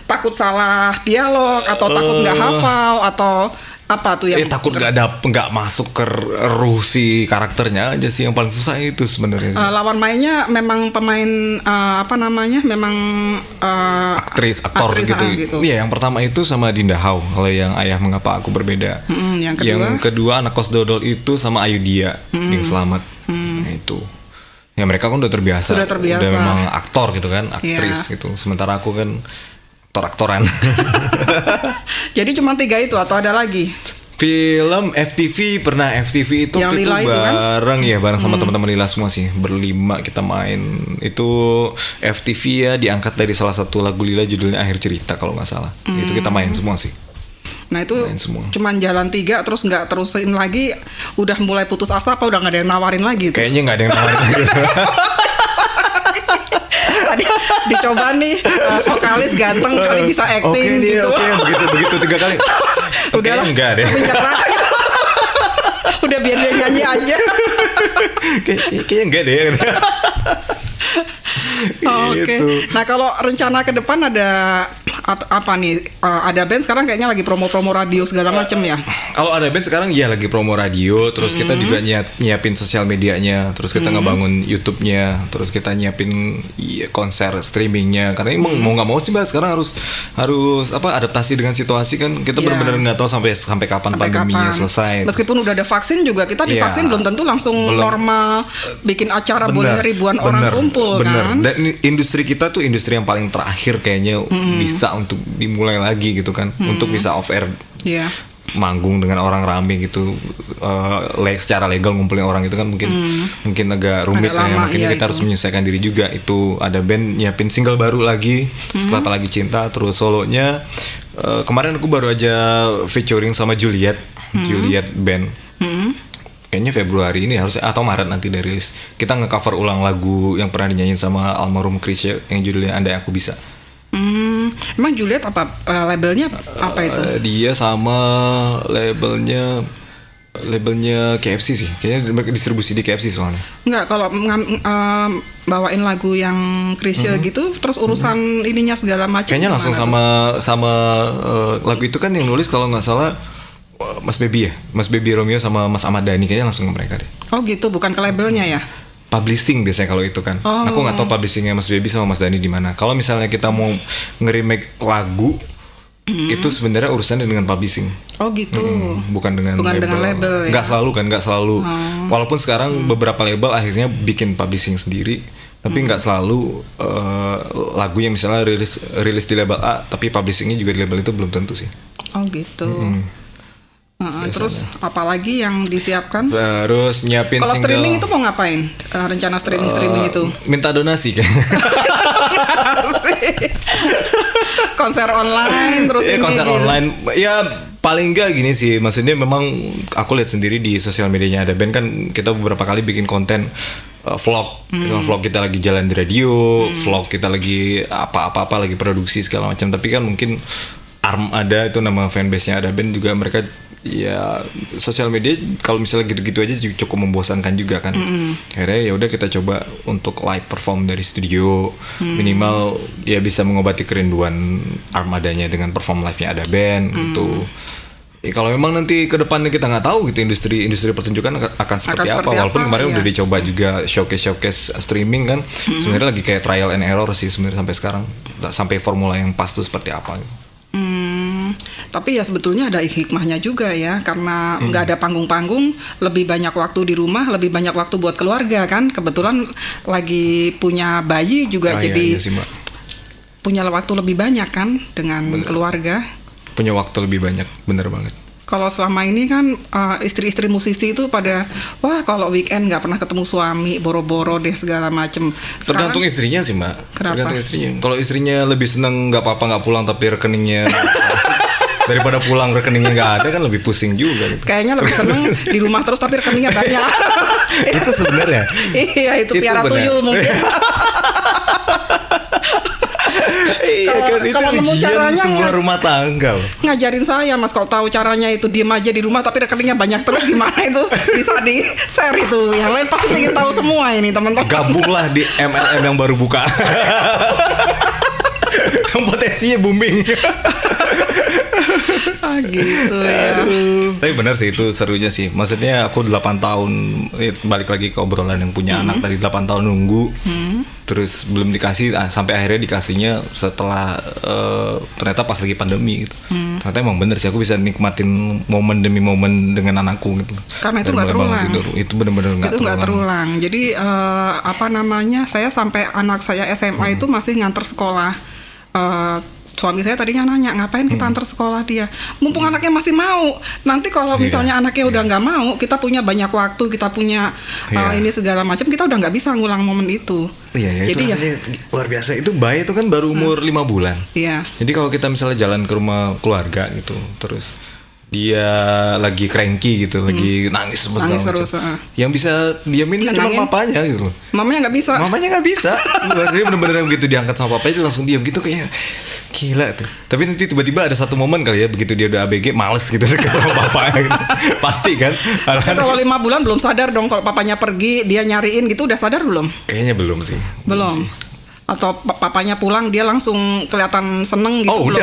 Takut salah dialog atau takut nggak hafal atau apa tuh yang? Takut nggak masuk ke ruh si karakternya aja sih yang paling susah itu sebenarnya. Lawan mainnya memang pemain memang aktor gitu. Iya, yang pertama itu sama Dinda Hau, kalau yang Ayah Mengapa Aku Berbeda. Yang kedua Anak Kos Dodol itu sama Ayu Dia, yang Selamat. Nah itu. Ya mereka kan udah terbiasa. Udah memang aktor gitu kan, aktris gitu. Sementara aku kan aktoran. Jadi cuma 3 itu atau ada lagi? Film FTV pernah, FTV itu yang waktu itu bareng kan? Ya bareng sama teman-teman Lila semua sih, berlima kita main. Itu FTV ya, diangkat dari salah satu lagu Lila judulnya Akhir Cerita kalau nggak salah. Itu kita main semua sih. Nah itu cuman jalan 3 terus nggak terusin lagi, udah mulai putus asa apa udah nggak ada yang nawarin lagi tuh? Kayaknya nggak ada yang nawarin lagi. Tadi dicoba nih vokalis ganteng kali bisa acting gitu. Begitu 3 kali. Udah lah, enggak deh. Udah biar dia nyanyi aja. Kayaknya enggak deh. Oke. Nah kalau rencana ke depan ada apa nih? Ada band sekarang kayaknya lagi promo-promo radio segala macem ya? Kalau ada band sekarang ya lagi promo radio, terus kita juga nyiapin sosial medianya, terus kita ngebangun YouTube-nya, terus kita nyiapin konser streamingnya. Karena mau nggak mau sih Mbak sekarang harus adaptasi dengan situasi kan. Kita benar-benar nggak tahu sampai kapan pandeminya selesai. Meskipun udah ada vaksin juga kita divaksin belum tentu langsung normal bikin acara boleh ribuan orang kumpul kan. Dan industri kita tuh industri yang paling terakhir kayaknya bisa untuk dimulai lagi gitu kan, untuk bisa off air manggung dengan orang rame gitu, secara legal ngumpulin orang itu kan mungkin agak rumit makanya kita harus menyesuaikan diri juga. Itu ada band nyiapin single baru lagi setelah Tak Lagi Cinta, terus solonya kemarin aku baru aja featuring sama Juliet band. Kayaknya Februari ini harusnya atau Maret nanti udah rilis. Kita nge-cover ulang lagu yang pernah dinyanyiin sama almarhum Krisya yang judulnya Andai Aku Bisa. Emang Juliet apa labelnya apa itu? Dia sama labelnya KFC sih. Kayaknya distribusi di KFC soalnya. Enggak, kalau bawain lagu yang Krisya gitu terus urusan ininya segala macam. Kayaknya langsung sama lagu itu kan yang nulis kalau nggak salah Mas Baby Romeo sama Mas Ahmad Dhani, kayaknya langsung ke mereka deh. Oh gitu, bukan ke labelnya ya? Publishing biasanya kalau itu kan. Aku nggak tahu publishingnya Mas Baby sama Mas Dhani di mana. Kalau misalnya kita mau nge-remake lagu, itu sebenarnya urusannya dengan publishing. Oh gitu. Bukan dengan label ya? Nggak selalu. Walaupun sekarang beberapa label akhirnya bikin publishing sendiri, tapi nggak selalu lagu yang misalnya rilis di label A, tapi publishingnya juga di label itu belum tentu sih. Oh gitu. Terus apalagi yang disiapkan? Terus nyiapin kalau single. Streaming itu mau ngapain? Rencana streaming itu? Minta donasi kan? Konser online terus ini. Konser online. Ya paling enggak gini sih. Maksudnya memang aku lihat sendiri di sosial medianya ada band kan, kita beberapa kali bikin konten vlog. Vlog kita lagi jalan di radio, vlog kita lagi apa-apa lagi produksi segala macam. Tapi kan mungkin ARM ada, itu nama fanbase-nya ada band juga, mereka ya sosial media kalau misalnya gitu-gitu aja cukup membosankan juga kan. Akhirnya ya udah kita coba untuk live perform dari studio, minimal ya bisa mengobati kerinduan armadanya dengan perform live-nya ada band gitu. Ya, kalau memang nanti ke depannya kita nggak tahu gitu industri pertunjukan akan seperti apa. Walaupun kemarin udah dicoba juga showcase streaming kan. Sebenarnya lagi kayak trial and error sih sebenarnya sampai sekarang, sampai formula yang pas tuh seperti apa gitu. Tapi ya sebetulnya ada hikmahnya juga ya, karena nggak ada panggung-panggung, lebih banyak waktu di rumah, lebih banyak waktu buat keluarga kan. Kebetulan lagi punya bayi juga, jadi iya sih, Mbak. Punya waktu lebih banyak kan dengan keluarga. Punya waktu lebih banyak, bener banget. Kalau selama ini kan istri-istri musisi itu pada kalau weekend nggak pernah ketemu suami, boro-boro deh segala macem. Tergantung istrinya sih Mbak. Kenapa? Tergantung istrinya. Kalau istrinya lebih seneng nggak apa-apa nggak pulang tapi rekeningnya daripada pulang rekeningnya nggak ada kan lebih pusing juga gitu. Kayaknya lebih seneng di rumah terus tapi rekeningnya banyak. Itu sebenarnya. Iya itu piara tuyul mungkin. Kalau nemu caranya sebuah rumah tangga. Ngajarin saya Mas, kalau tahu caranya itu diem aja di rumah tapi rekeningnya banyak terus gimana itu bisa di share itu. Yang lain pasti ingin tahu semua ini teman-teman. Gabunglah di MLM yang baru buka. Potensinya booming. Gitu ya. Tapi benar sih itu serunya sih. Maksudnya aku 8 tahun balik lagi ke obrolan yang punya anak tadi, 8 tahun nunggu. Terus belum dikasih sampai akhirnya dikasihnya setelah ternyata pas lagi pandemi gitu. Ternyata emang bener sih aku bisa nikmatin momen demi momen dengan anakku gitu. Karena itu nggak terulang. Itu benar-benar nggak terulang. Jadi saya sampai anak saya SMA itu masih nganter sekolah. suami saya tadinya nanya ngapain kita antar sekolah dia, mumpung anaknya masih mau. Nanti kalau misalnya anaknya udah nggak mau, kita punya banyak waktu, kita punya ini segala macam, kita udah nggak bisa ngulang momen itu. Iya, jadi itu luar biasa. Itu bayi itu kan baru umur 5 bulan. Iya. Jadi kalau kita misalnya jalan ke rumah keluarga gitu, terus dia lagi cranky gitu, lagi nangis terus. Yang bisa diamin cuma papanya gitu. Mamanya nggak bisa. Mamanya nggak bisa. Dia bener-bener begitu diangkat sama papanya, dia langsung diam gitu kayak gila tuh. Tapi nanti tiba-tiba ada satu momen kali ya, begitu dia udah ABG males gitu dekat sama papanya gitu. Pasti kan. Kalau 5 bulan belum sadar dong kalau papanya pergi, dia nyariin gitu, udah sadar belum? Kayaknya belum sih. Belum. Atau papanya pulang dia langsung kelihatan seneng gitu. Oh, belum?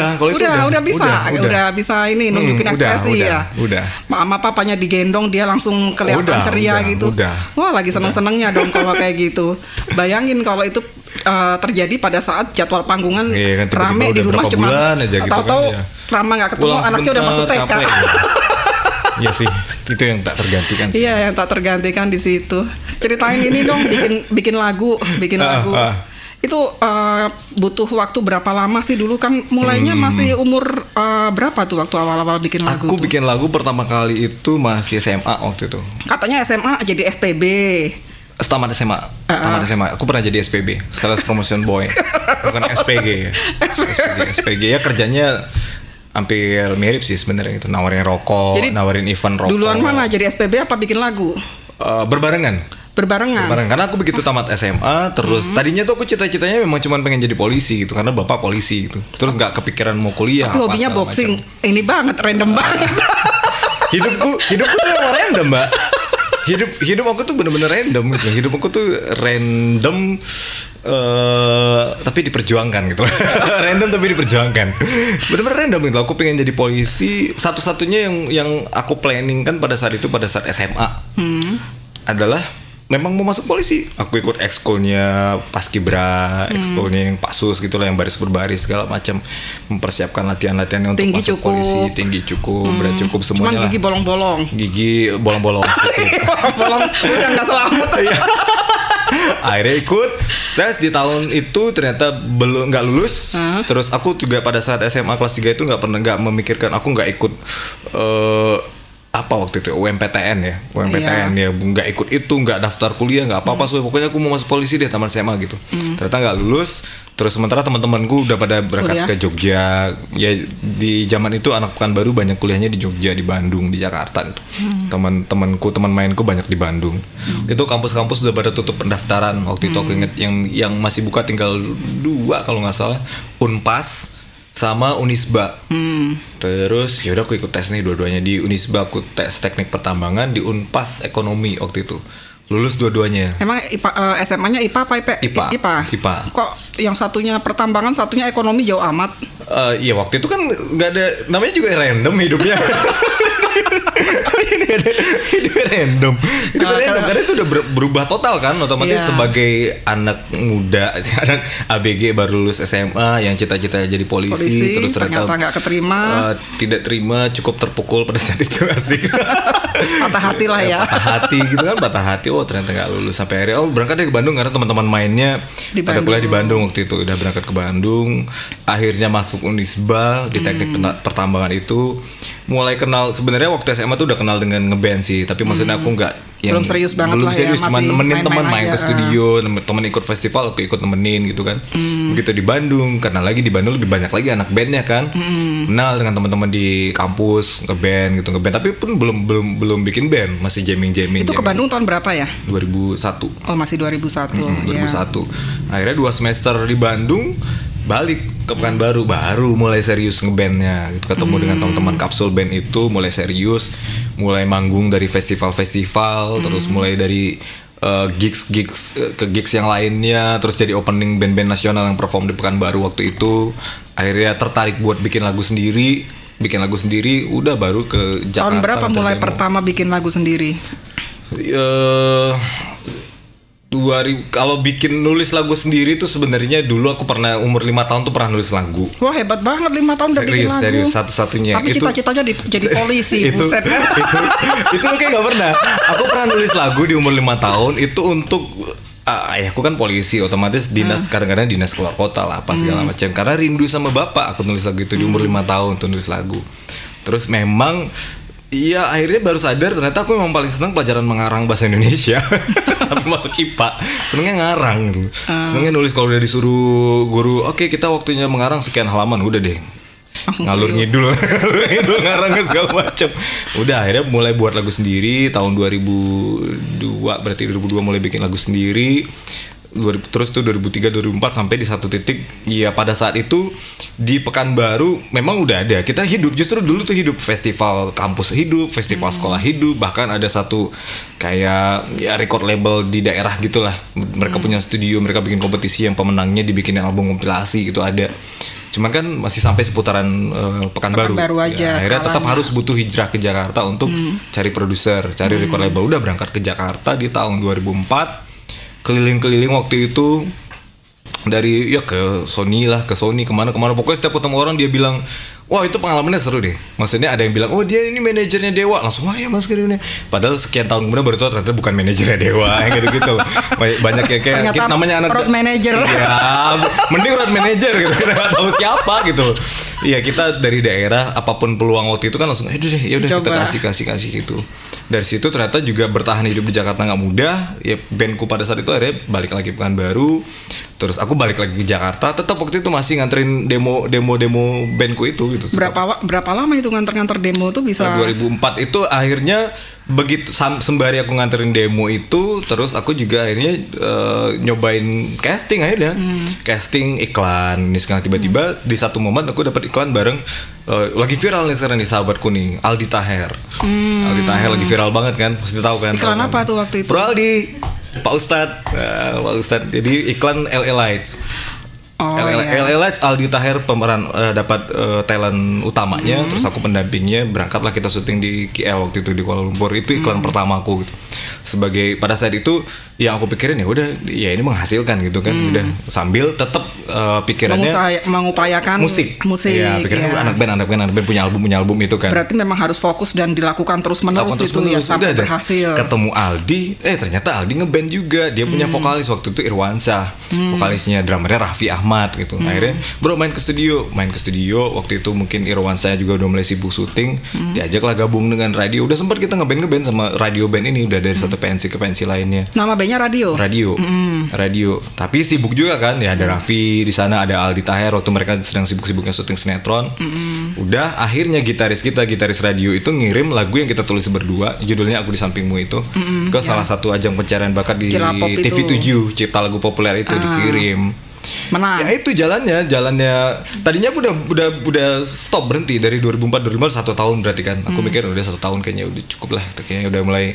Udah bisa ini nunjukin ekspresi ya. Udah. Sama papanya digendong dia langsung kelihatan ceria gitu. Wah, lagi seneng-senengnya dong kalau kayak gitu. Bayangin kalau itu terjadi pada saat jadwal panggungan kan, rame di rumah cuma tahu-tahu Rama nggak ketemu, anaknya udah masuk TK. Iya sih, itu yang tak tergantikan. Iya, yang tak tergantikan di situ. Ceritain ini dong, bikin lagu. Itu butuh waktu berapa lama sih dulu kan mulainya masih umur berapa tuh waktu awal-awal bikin lagu? Aku bikin lagu pertama kali itu masih SMA waktu itu. Katanya SMA jadi SPB. Tamat SMA. Aku pernah jadi SPB, Sales Promotion Boy. Bukan SPG ya. SPG ya kerjanya hampir mirip sih sebenarnya itu, nawarin rokok, jadi, nawarin event rokok. Duluan mana jadi SPB apa bikin lagu? Berbarengan. Karena aku begitu tamat SMA, terus tadinya tuh aku cita-citanya memang cuma pengen jadi polisi gitu, karena bapak polisi gitu. Terus nggak kepikiran mau kuliah. Tapi hobinya boxing, ini banget random banget. hidupku tuh random, Mbak. Hidup aku tuh bener-bener random gitu. Hidup aku tuh random, tapi diperjuangkan gitu. Random tapi diperjuangkan. Bener-bener random gitu. Aku pengen jadi polisi. Satu-satunya yang aku planning kan pada saat SMA adalah memang mau masuk polisi. Aku ikut ekskulnya Paskibra, ekskulnya yang Paksus gitu lah, yang baris berbaris segala macam, mempersiapkan latihan-latihannya untuk tinggi masuk polisi, tinggi cukup, berat cukup semuanya. Cuman gigi bolong-bolong. Gigi bolong-bolong. Bolong udah nggak selamat. Akhirnya ikut tes di tahun itu, ternyata belum nggak lulus. Terus aku juga pada saat SMA kelas 3 itu nggak memikirkan, aku nggak ikut apa waktu itu UMPTN ya nggak ikut itu, nggak daftar kuliah, nggak apa-apa. Pokoknya aku mau masuk polisi deh taman SMA gitu. Ternyata nggak lulus. Terus sementara teman-temanku udah pada berangkat ke Jogja ya. Di zaman itu anak Pekanbaru banyak kuliahnya di Jogja, di Bandung, di Jakarta gitu. Teman mainku banyak di Bandung. Itu kampus-kampus udah pada tutup pendaftaran waktu itu. Aku inget yang masih buka tinggal 2 kalau nggak salah, Unpas sama Unisba. Terus yaudah aku ikut tes nih dua-duanya. Di Unisba aku tes teknik pertambangan, di Unpas ekonomi waktu itu. Lulus dua-duanya. Emang SMA-nya IPA apa IPA? Kok yang satunya pertambangan, satunya ekonomi, jauh amat? Iya waktu itu kan nggak ada, namanya juga random hidupnya. Hidupnya random karena itu udah berubah total kan otomatis. Sebagai anak muda, anak ABG baru lulus SMA yang cita-cita jadi polisi terus ternyata nggak keterima, tidak terima, cukup terpukul pada saat itu. Asik. Patah hati lah ya. Patah hati. Oh ternyata nggak lulus. Sampai akhirnya berangkat deh ke Bandung karena teman-teman mainnya pada kuliah di Bandung waktu itu. Udah berangkat ke Bandung, akhirnya masuk Unisba di teknik pertambangan itu. Mulai kenal, sebenarnya waktu SMA tuh udah kenal dengan ngeband sih, tapi maksudnya aku nggak belum serius banget lah ya, cuma nemenin teman main ke studio, teman ikut festival, aku ikut nemenin gitu kan. Begitu di Bandung, karena lagi di Bandung lebih banyak lagi anak bandnya kan, kenal dengan teman-teman di kampus ngeband, tapi pun belum bikin band, masih jamming. Itu ke Bandung tahun berapa ya? 2001. Oh masih 2001. 2001. Akhirnya 2 semester di Bandung, balik ke Pekanbaru, baru mulai serius ngebandnya gitu. Ketemu dengan teman-teman kapsul band itu, mulai serius, mulai manggung dari festival-festival, terus mulai dari gigs ke gigs yang lainnya, terus jadi opening band-band nasional yang perform di Pekanbaru waktu itu. Akhirnya tertarik buat bikin lagu sendiri, udah baru ke Jakarta. Tahun berapa mulai pertama bikin lagu sendiri? 2000. Kalau bikin nulis lagu sendiri tuh sebenarnya dulu aku pernah umur 5 tahun tuh pernah nulis lagu. Wah hebat banget 5 tahun udah bikin lagu. Serius satu-satunya. Tapi cita-citanya jadi polisi. Buset. itu kayak gak pernah. Aku pernah nulis lagu di umur 5 tahun itu untuk ayahku kan polisi, otomatis dinas kadang-kadang dinas keluar kota lah apa segala macam. Karena rindu sama bapak, aku nulis lagu itu di umur 5 tahun tuh nulis lagu. Terus memang iya akhirnya baru sadar ternyata aku memang paling senang pelajaran mengarang bahasa Indonesia. Tapi masuk IPA senengnya ngarang gitu. Senengnya nulis kalau udah disuruh guru, oke, kita waktunya mengarang sekian halaman, udah deh ngalur ngidul ngarangnya segala macam. Udah akhirnya mulai buat lagu sendiri tahun 2002, berarti 2002 mulai bikin lagu sendiri. Terus tuh 2003 2004 sampai di satu titik ya pada saat itu di Pekanbaru memang udah ada kita hidup, justru dulu tuh hidup festival kampus hidup, festival sekolah hidup, bahkan ada satu kayak ya record label di daerah gitulah, mereka punya studio, mereka bikin kompetisi yang pemenangnya dibikinin album kompilasi gitu ada. Cuman kan masih sampai seputaran Pekanbaru aja. Ya, akhirnya tetap harus butuh hijrah ke Jakarta untuk cari produser, cari record label. Udah berangkat ke Jakarta di tahun 2004. Keliling-keliling waktu itu dari ya ke Sony kemana-kemana, pokoknya setiap ketemu orang dia bilang wah itu pengalamannya seru deh. Maksudnya ada yang bilang oh dia ini manajernya Dewa, langsung wah ya mas ini. Padahal sekian tahun kemudian baru tahu ternyata bukan manajernya Dewa gitu. Banyak yang kayak kita namanya anak road manager. Ya mending road manager gitu, kita nggak tahu siapa gitu. Iya kita dari daerah, apapun peluang waktu itu kan langsung ya udah kita kasih gitu. Dari situ ternyata juga bertahan hidup di Jakarta nggak mudah. Ya bandku pada saat itu akhirnya balik lagi Pekanbaru. Terus aku balik lagi ke Jakarta, tetap waktu itu masih nganterin demo bandku itu gitu. Berapa lama itu nganter demo tuh bisa? 2004 itu akhirnya begitu sembari aku nganterin demo itu, terus aku juga akhirnya nyobain casting akhirnya. Casting iklan. Ini sekarang tiba-tiba di satu momen aku dapat iklan bareng lagi viral nih sekarang nih sahabatku nih, Aldi Taher. Aldi Taher lagi viral banget kan, pasti tahu kan. Iklan apa tuh waktu itu? Bro Aldi, Pak Ustadz. Jadi iklan LA Lights. LA Lights, Aldi Taher pemeran dapat talent utamanya, terus aku pendampingnya. Berangkatlah kita syuting di KL waktu itu di Kuala Lumpur. Itu iklan pertama aku gitu. Sebagai pada saat itu yang aku pikirin ya udah ya ini menghasilkan gitu kan. Udah sambil tetap pikirannya mengupayakan musik. Ya, pikirannya anak band punya album itu kan. Berarti memang harus fokus dan dilakukan terus-menerus ya sampai berhasil. Ketemu Aldi, ternyata Aldi ngeband juga. Dia punya vokalis waktu itu Irwansyah. Vokalisnya drummernya Raffi Ahmad gitu. Akhirnya bro main ke studio. Waktu itu mungkin Irwansyah juga udah mulai sibuk syuting. Diajaklah gabung dengan radio. Udah sempat kita ngeband sama radio band ini, udah dari satu pensi ke pensi lainnya. Nama bandnya Radio. Radio. Tapi sibuk juga kan, ya ada Raffi di sana, ada Aldi Taher waktu mereka sedang sibuk-sibuknya syuting sinetron. Udah akhirnya gitaris radio itu ngirim lagu yang kita tulis berdua, judulnya Aku di Sampingmu itu, ke salah satu ajang pencarian bakat di TV7, Cipta Lagu Populer itu dikirim. Menang. Ya itu jalannya tadinya aku udah stop, berhenti dari 2004 1 tahun berarti kan. Aku mikir udah 1 tahun kayaknya udah cukup lah, kayaknya udah mulai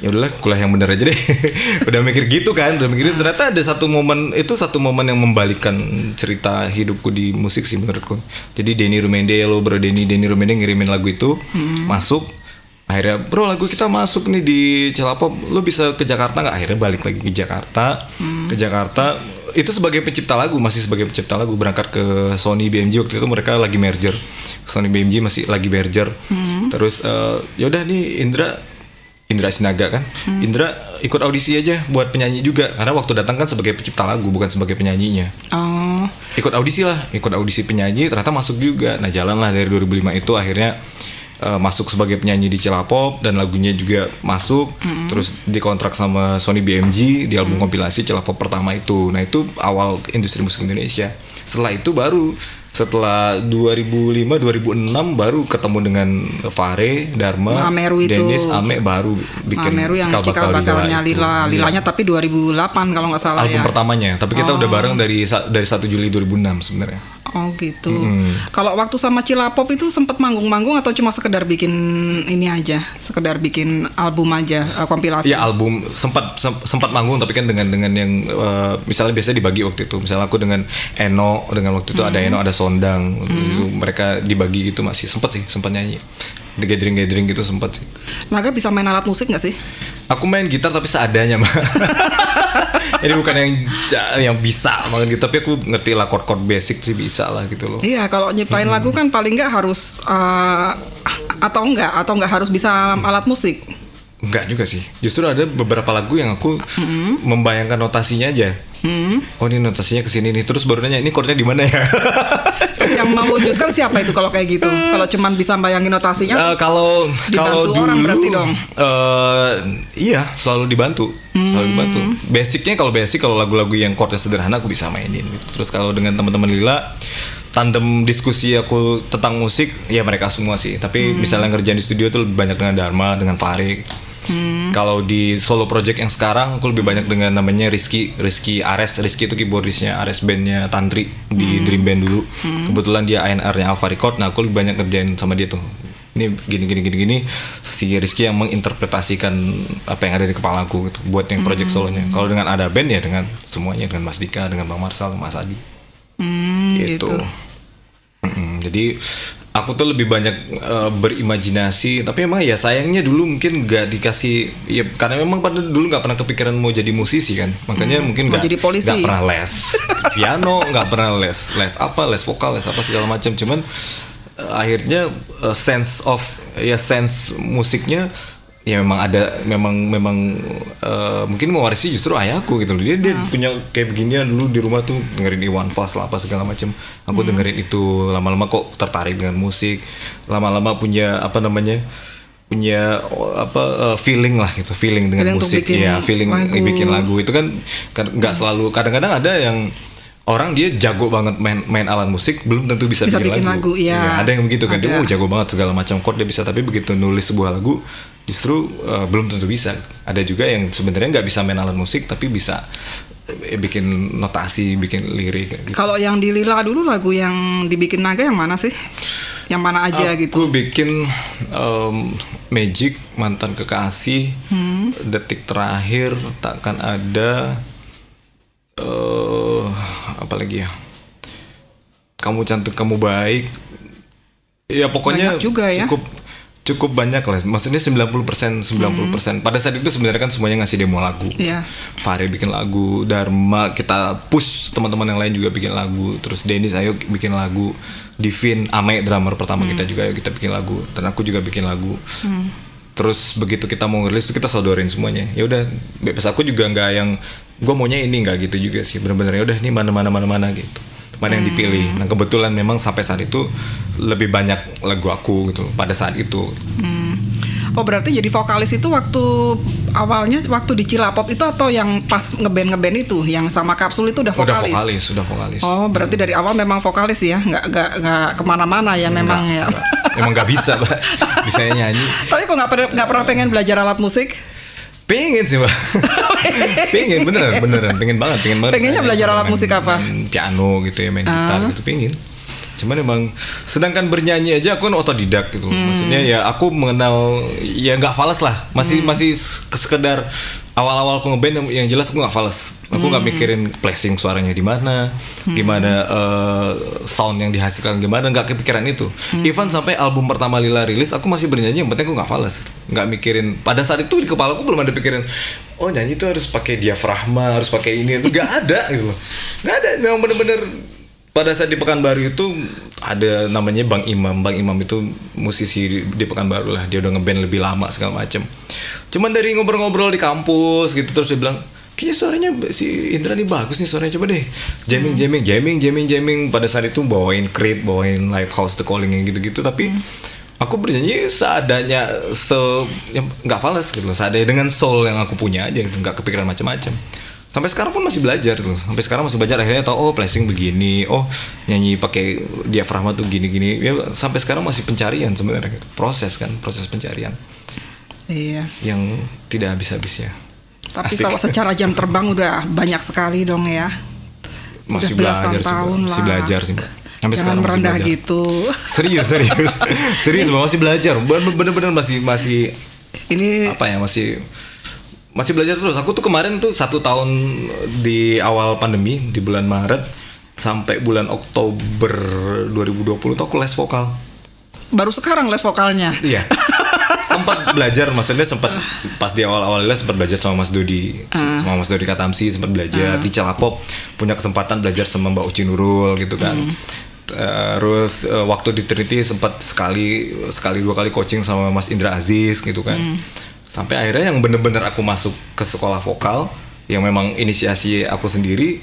ya udahlah kuliah yang bener aja deh. Udah mikir gitu kan, ternyata ada satu momen yang membalikkan cerita hidupku di musik sih menurutku. Jadi Denny Rumende ngirimin lagu itu masuk. Akhirnya bro lagu kita masuk nih di Celapop, lo bisa ke Jakarta nggak? Akhirnya balik lagi ke Jakarta. Itu masih sebagai pencipta lagu, berangkat ke Sony BMG waktu itu, mereka lagi merger. Sony BMG masih lagi merger. Terus yaudah nih Indra Sinaga kan. Indra ikut audisi aja buat penyanyi juga, karena waktu datang kan sebagai pencipta lagu bukan sebagai penyanyinya. Ikut audisi penyanyi, ternyata masuk juga. Nah jalanlah dari 2005 itu akhirnya masuk sebagai penyanyi di Celapop, dan lagunya juga masuk. Terus dikontrak sama Sony BMG di album kompilasi Celapop pertama itu. Nah itu awal industri musik Indonesia. Setelah 2005-2006 baru ketemu dengan Fare, Dharma, Dennis, Ame, baru bikin Mameru yang Cikal Bakalnya Lilanya, tapi 2008 kalau nggak salah album pertamanya. Tapi kita udah bareng dari 1 Juli 2006 sebenarnya. Oh gitu. Kalau waktu sama Cilapop itu sempat manggung-manggung atau cuma sekedar bikin ini aja, sekedar bikin album aja, kompilasi? Iya album, sempat manggung, tapi kan dengan yang misalnya biasanya dibagi waktu itu. Misalnya aku dengan Eno, dengan waktu itu ada Eno, ada Sondang, itu mereka dibagi gitu, masih sempat nyanyi. Di gathering gitu sempat sih. Naga bisa main alat musik nggak sih? Aku main gitar tapi seadanya mah. Jadi bukan yang bisa main gitar, tapi aku ngerti lah chord basic sih bisa lah gitu loh. Iya, kalau nyiptain lagu kan paling nggak harus atau nggak harus bisa alat musik. Enggak juga sih. Justru ada beberapa lagu yang aku membayangkan notasinya aja. Oh ini notasinya kesini nih. Terus baru nanya ini chordnya di mana ya? Terus yang mewujudkan siapa itu kalau kayak gitu? Kalau cuman bisa bayangin notasinya? Kalau dulu orang berarti dong. Iya selalu dibantu. Basicnya kalau lagu-lagu yang chordnya sederhana aku bisa mainin. Terus kalau dengan teman-teman Lila tandem diskusi aku tentang musik ya mereka semua sih. Tapi misalnya ngerjain di studio tuh lebih banyak dengan Dharma, dengan Farik. Kalau di solo project yang sekarang aku lebih banyak dengan namanya Rizky Ares. Rizky itu keyboardisnya Ares bandnya Tantri di Dream Band dulu. Kebetulan dia A&R-nya Alpha Record. Nah aku lebih banyak ngerjain sama dia tuh. Ini gini si Rizky yang menginterpretasikan apa yang ada di kepala aku gitu buat yang project solonya. Kalau dengan ada band ya dengan semuanya, dengan Mas Dika, dengan Bang Marsal, Mas Adi. Gitu. Jadi aku tuh lebih banyak berimajinasi, tapi emang ya sayangnya dulu mungkin nggak dikasih ya karena memang pada dulu nggak pernah kepikiran mau jadi musisi kan, makanya mungkin nggak pernah les piano, nggak pernah les vokal, les apa segala macam. Cuman akhirnya sense musiknya ya memang ada, memang mungkin mewarisi justru ayahku gitu loh. Dia punya kayak beginian dulu di rumah tuh, dengerin Iwan Fals lah apa segala macam. Aku dengerin itu, lama-lama kok tertarik dengan musik. Lama-lama punya feeling lah gitu, feeling dengan musik. Feeling bikin lagu itu kan nggak selalu, kadang-kadang ada yang orang dia jago banget main alat musik belum tentu bisa bikin lagu. Ya, ada yang begitu kan, dia jago banget segala macam chord dia bisa, tapi begitu nulis sebuah lagu justru belum tentu bisa. Ada juga yang sebenarnya nggak bisa main alat musik tapi bisa bikin notasi, bikin lirik gitu. Kalau yang di Lila dulu lagu yang dibikin Naga yang mana sih? Yang mana aja gitu? Aku bikin Magic, Mantan Kekasih, Detik Terakhir, Takkan Ada, apa lagi ya? Kamu Cantik Kamu Baik. Ya pokoknya banyak juga ya. Cukup banyak lah, maksudnya 90%. Pada saat itu sebenarnya kan semuanya ngasih demo lagu. Fahri bikin lagu, Dharma kita push, teman-teman yang lain juga bikin lagu, terus Dennis ayo bikin lagu, Divin, Ame drummer pertama kita juga ayo kita bikin lagu, dan aku juga bikin lagu. Terus begitu kita mau rilis kita sodorin semuanya. Ya udah, bebas, aku juga nggak yang gue maunya ini, nggak gitu juga sih. Bener-bener ya udah nih mana gitu. Mana yang dipilih. Nah kebetulan memang sampai saat itu lebih banyak lagu aku gitu pada saat itu. Oh berarti jadi vokalis itu waktu awalnya waktu di Cilapop itu, atau yang pas ngeband itu yang sama Kapsul itu udah vokalis? Udah vokalis. Oh berarti dari awal memang vokalis ya, nggak kemana-mana ya memang ya. Emang nggak bisa, Mbak. Bisanya nyanyi. Tapi kok nggak pernah pengen belajar alat musik? Pengen sih, Mbak. beneran pengen banget. Pengennya belajar alat musik apa? Piano gitu ya, main gitar gitu, pengen. Cuman emang sedangkan bernyanyi aja aku kan otodidak gitu. Maksudnya ya aku mengenal ya nggak fales lah. Masih sekedar awal-awal aku ngeband yang jelas aku nggak fales. Aku nggak mikirin placing suaranya di mana, gimana sound yang dihasilkan gimana, nggak kepikiran itu. Even sampai album pertama Lila rilis, aku masih bernyanyi, yang penting aku nggak fales, nggak mikirin. Pada saat itu di kepala aku belum ada pikiran, oh nyanyi itu harus pakai diafragma, harus pakai ini, itu nggak ada gitu loh, nggak ada. Memang bener-bener pada saat di Pekanbaru itu ada namanya Bang Imam itu musisi di Pekanbaru lah, dia udah ngeband lebih lama segala macem. Cuman dari ngobrol-ngobrol di kampus gitu, terus dia bilang, kayaknya suaranya si Indra nih bagus nih suaranya, coba deh jamming. Pada saat itu bawain Creep, bawain Lifehouse The Calling yang gitu-gitu, tapi aku bernyanyi seadanya, nggak fals gitu loh, seadanya dengan soul yang aku punya aja gitu, nggak kepikiran macam-macam. Sampai sekarang pun masih belajar tuh. Akhirnya tahu oh placing begini, oh nyanyi pakai diafragma tuh gini-gini. Ya sampai sekarang masih pencarian sebenarnya gitu. Proses pencarian. Iya. Yang tidak habis-habisnya. Tapi kalau secara jam terbang udah banyak sekali dong ya. Masih udah belajar tahun sih, masih belajar sih. Sampai jangan merendah gitu. Serius, masih belajar. Bener-bener masih ini apa ya, masih belajar terus. Aku tuh kemarin tuh 1 tahun di awal pandemi, di bulan Maret sampai bulan Oktober 2020 tuh aku les vokal. Baru sekarang les vokalnya? Iya. Sempat belajar, maksudnya sempat pas di awal-awal les sempat belajar sama Mas Dodi, sama Mas Dodi Katamsi, sempat belajar di Cilapop, punya kesempatan belajar sama Mbak Uci Nurul gitu kan. Terus waktu di Trinity sempat sekali 2 kali coaching sama Mas Indra Aziz gitu kan. Sampai akhirnya yang bener-bener aku masuk ke sekolah vokal yang memang inisiasi aku sendiri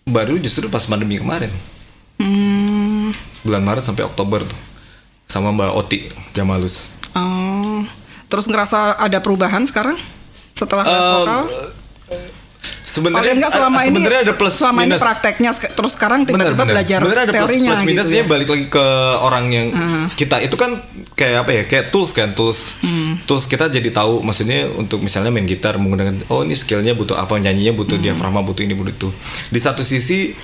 baru justru pas pandemi kemarin. Bulan Maret sampai Oktober tuh. Sama Mbak Oti Jamalus. Oh. Terus ngerasa ada perubahan sekarang setelah les vokal? Sebenarnya ada plus selama minus. Ini prakteknya terus sekarang tiba-tiba belajar ada teorinya plus minusnya gitu ya? Balik lagi ke orang yang kita itu kan kayak apa ya, kayak tools kita jadi tahu maksudnya untuk misalnya main gitar menggunakan ini skillnya butuh apa, nyanyinya butuh diafragma, butuh ini butuh itu. Di satu sisi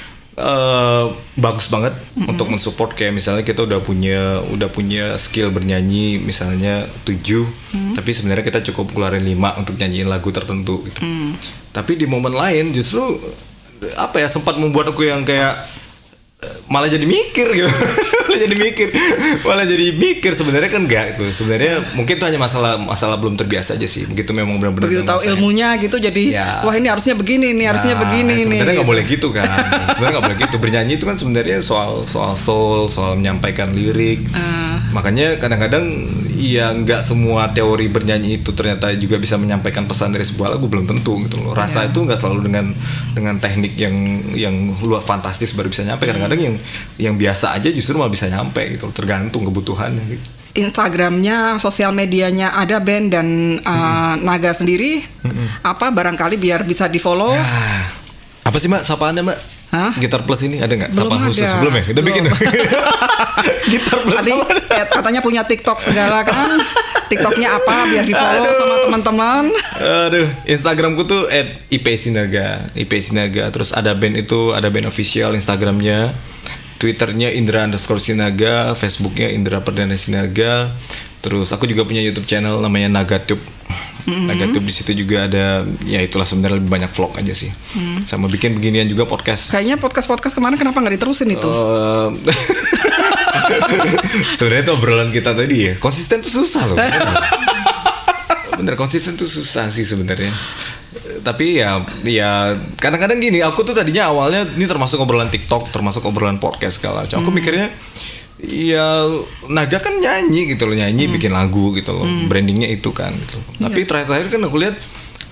bagus banget untuk mensupport kayak misalnya kita udah punya skill bernyanyi misalnya 7 tapi sebenarnya kita cukup keluarin 5 untuk nyanyiin lagu tertentu gitu. Tapi di momen lain justru apa ya, sempat membuat aku yang kayak malah jadi mikir gitu. malah jadi mikir sebenarnya kan enggak itu. Sebenarnya mungkin itu hanya masalah belum terbiasa aja sih. Begitu memang benar-benar begitu tahu ilmunya gitu jadi wah ini harusnya begini nih, harusnya begini nih. Sebenarnya nggak boleh gitu kan. Sebenarnya nggak boleh gitu. Bernyanyi itu kan sebenarnya soal soul, soal menyampaikan lirik. Makanya kadang-kadang ya nggak semua teori bernyanyi itu ternyata juga bisa menyampaikan pesan dari sebuah lagu, belum tentu gitu loh. Rasa itu nggak selalu dengan teknik yang luar fantastis baru bisa nyampe. Kadang-kadang yang biasa aja justru malah bisa nyampe gitu, tergantung kebutuhannya gitu. Instagramnya, sosial medianya ada band dan Naga sendiri apa barangkali biar bisa di follow. Apa sih Mbak sapaannya Mbak? Gitar Plus ini ada nggak? Sapaan khusus belum ya? Kita bikin Gitar Plus. Tadi katanya punya TikTok segala kan? TikToknya apa biar di follow sama teman-teman? Aduh, Instagramku tuh @ipsinaga. Terus ada band official Instagramnya, Twitternya Indra_Sinaga, Facebooknya Indra Perdana Sinaga. Terus aku juga punya YouTube channel namanya Nagatube. Nagatube di situ juga ada, ya itulah sebenarnya lebih banyak vlog aja sih. Sama bikin beginian juga podcast. Kayaknya podcast kemarin kenapa nggak diterusin itu? Sebenarnya itu obrolan kita tadi ya. Konsisten tuh susah loh. Bener konsisten tuh susah sih sebenarnya. Tapi ya kadang-kadang gini, aku tuh tadinya awalnya ini termasuk obrolan TikTok, termasuk obrolan podcast segala macam. Aku mikirnya ya Naga kan nyanyi gitu loh, bikin lagu gitu loh, brandingnya itu kan gitu. Tapi terakhir kan aku lihat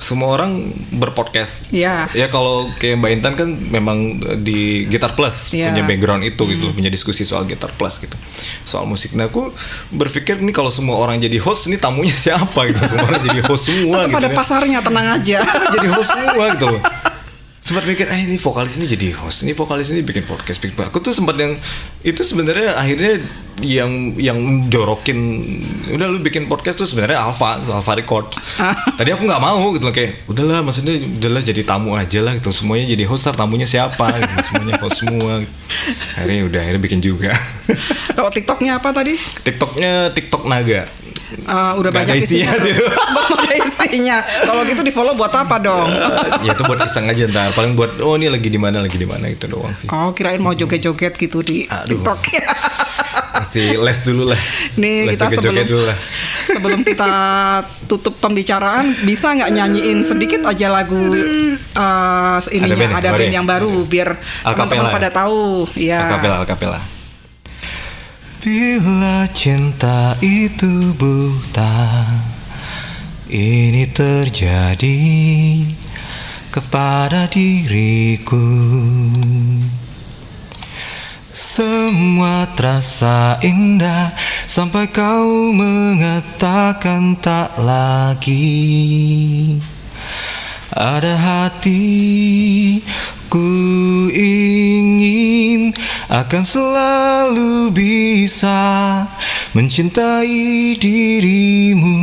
semua orang berpodcast. Ya kalau kayak Mbak Intan kan memang di Gitar Plus punya background itu gitu, punya diskusi soal Gitar Plus gitu, soal musik. Nah aku berpikir nih kalau semua orang jadi host, ini tamunya siapa gitu. Semua orang jadi host semua gitu. Pada pasarnya tenang aja. Jadi host semua gitu loh. Sempat mikir, ini vokalis ini jadi host, ini vokalis ini bikin podcast. Aku tuh sempat yang itu sebenarnya akhirnya yang jorokin, udah lu bikin podcast tuh sebenarnya Alpha Record. Tadi aku nggak mau gitu loh, kayak udahlah, maksudnya udahlah jadi tamu aja lah gitu, semuanya jadi host, tamunya siapa gitu, semuanya host semua. Akhirnya bikin juga. Kalau TikToknya apa tadi? TikToknya TikTok Naga. Udah gak banyak isinya. Ada isinya. Kalau gitu di follow buat apa dong? Ya itu buat iseng aja ntar. Paling buat ini lagi di mana itu doang sih. Kirain mau joget-joget gitu di TikToknya. Masih les dulu lah. Nih les kita sebelum kita tutup pembicaraan, bisa nggak nyanyiin sedikit aja lagu ininya? Ada band yang baru biar teman-teman pada tahu. Ya. Akapela. Bila cinta itu buta, ini terjadi kepada diriku. Semua terasa indah sampai kau mengatakan tak lagi. Ada hati ku ingin akan selalu bisa mencintai dirimu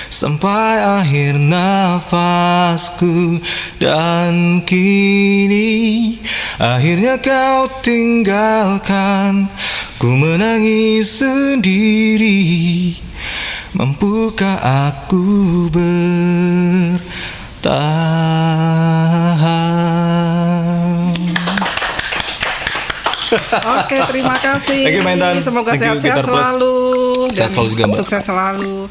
sampai akhir nafasku, dan kini akhirnya kau tinggalkan, ku menangis sendiri. Mampukah aku bertahan? Oke, terima kasih. Thank you, semoga sehat-sehat selalu. Sehat selalu juga, Mbak. Sukses selalu.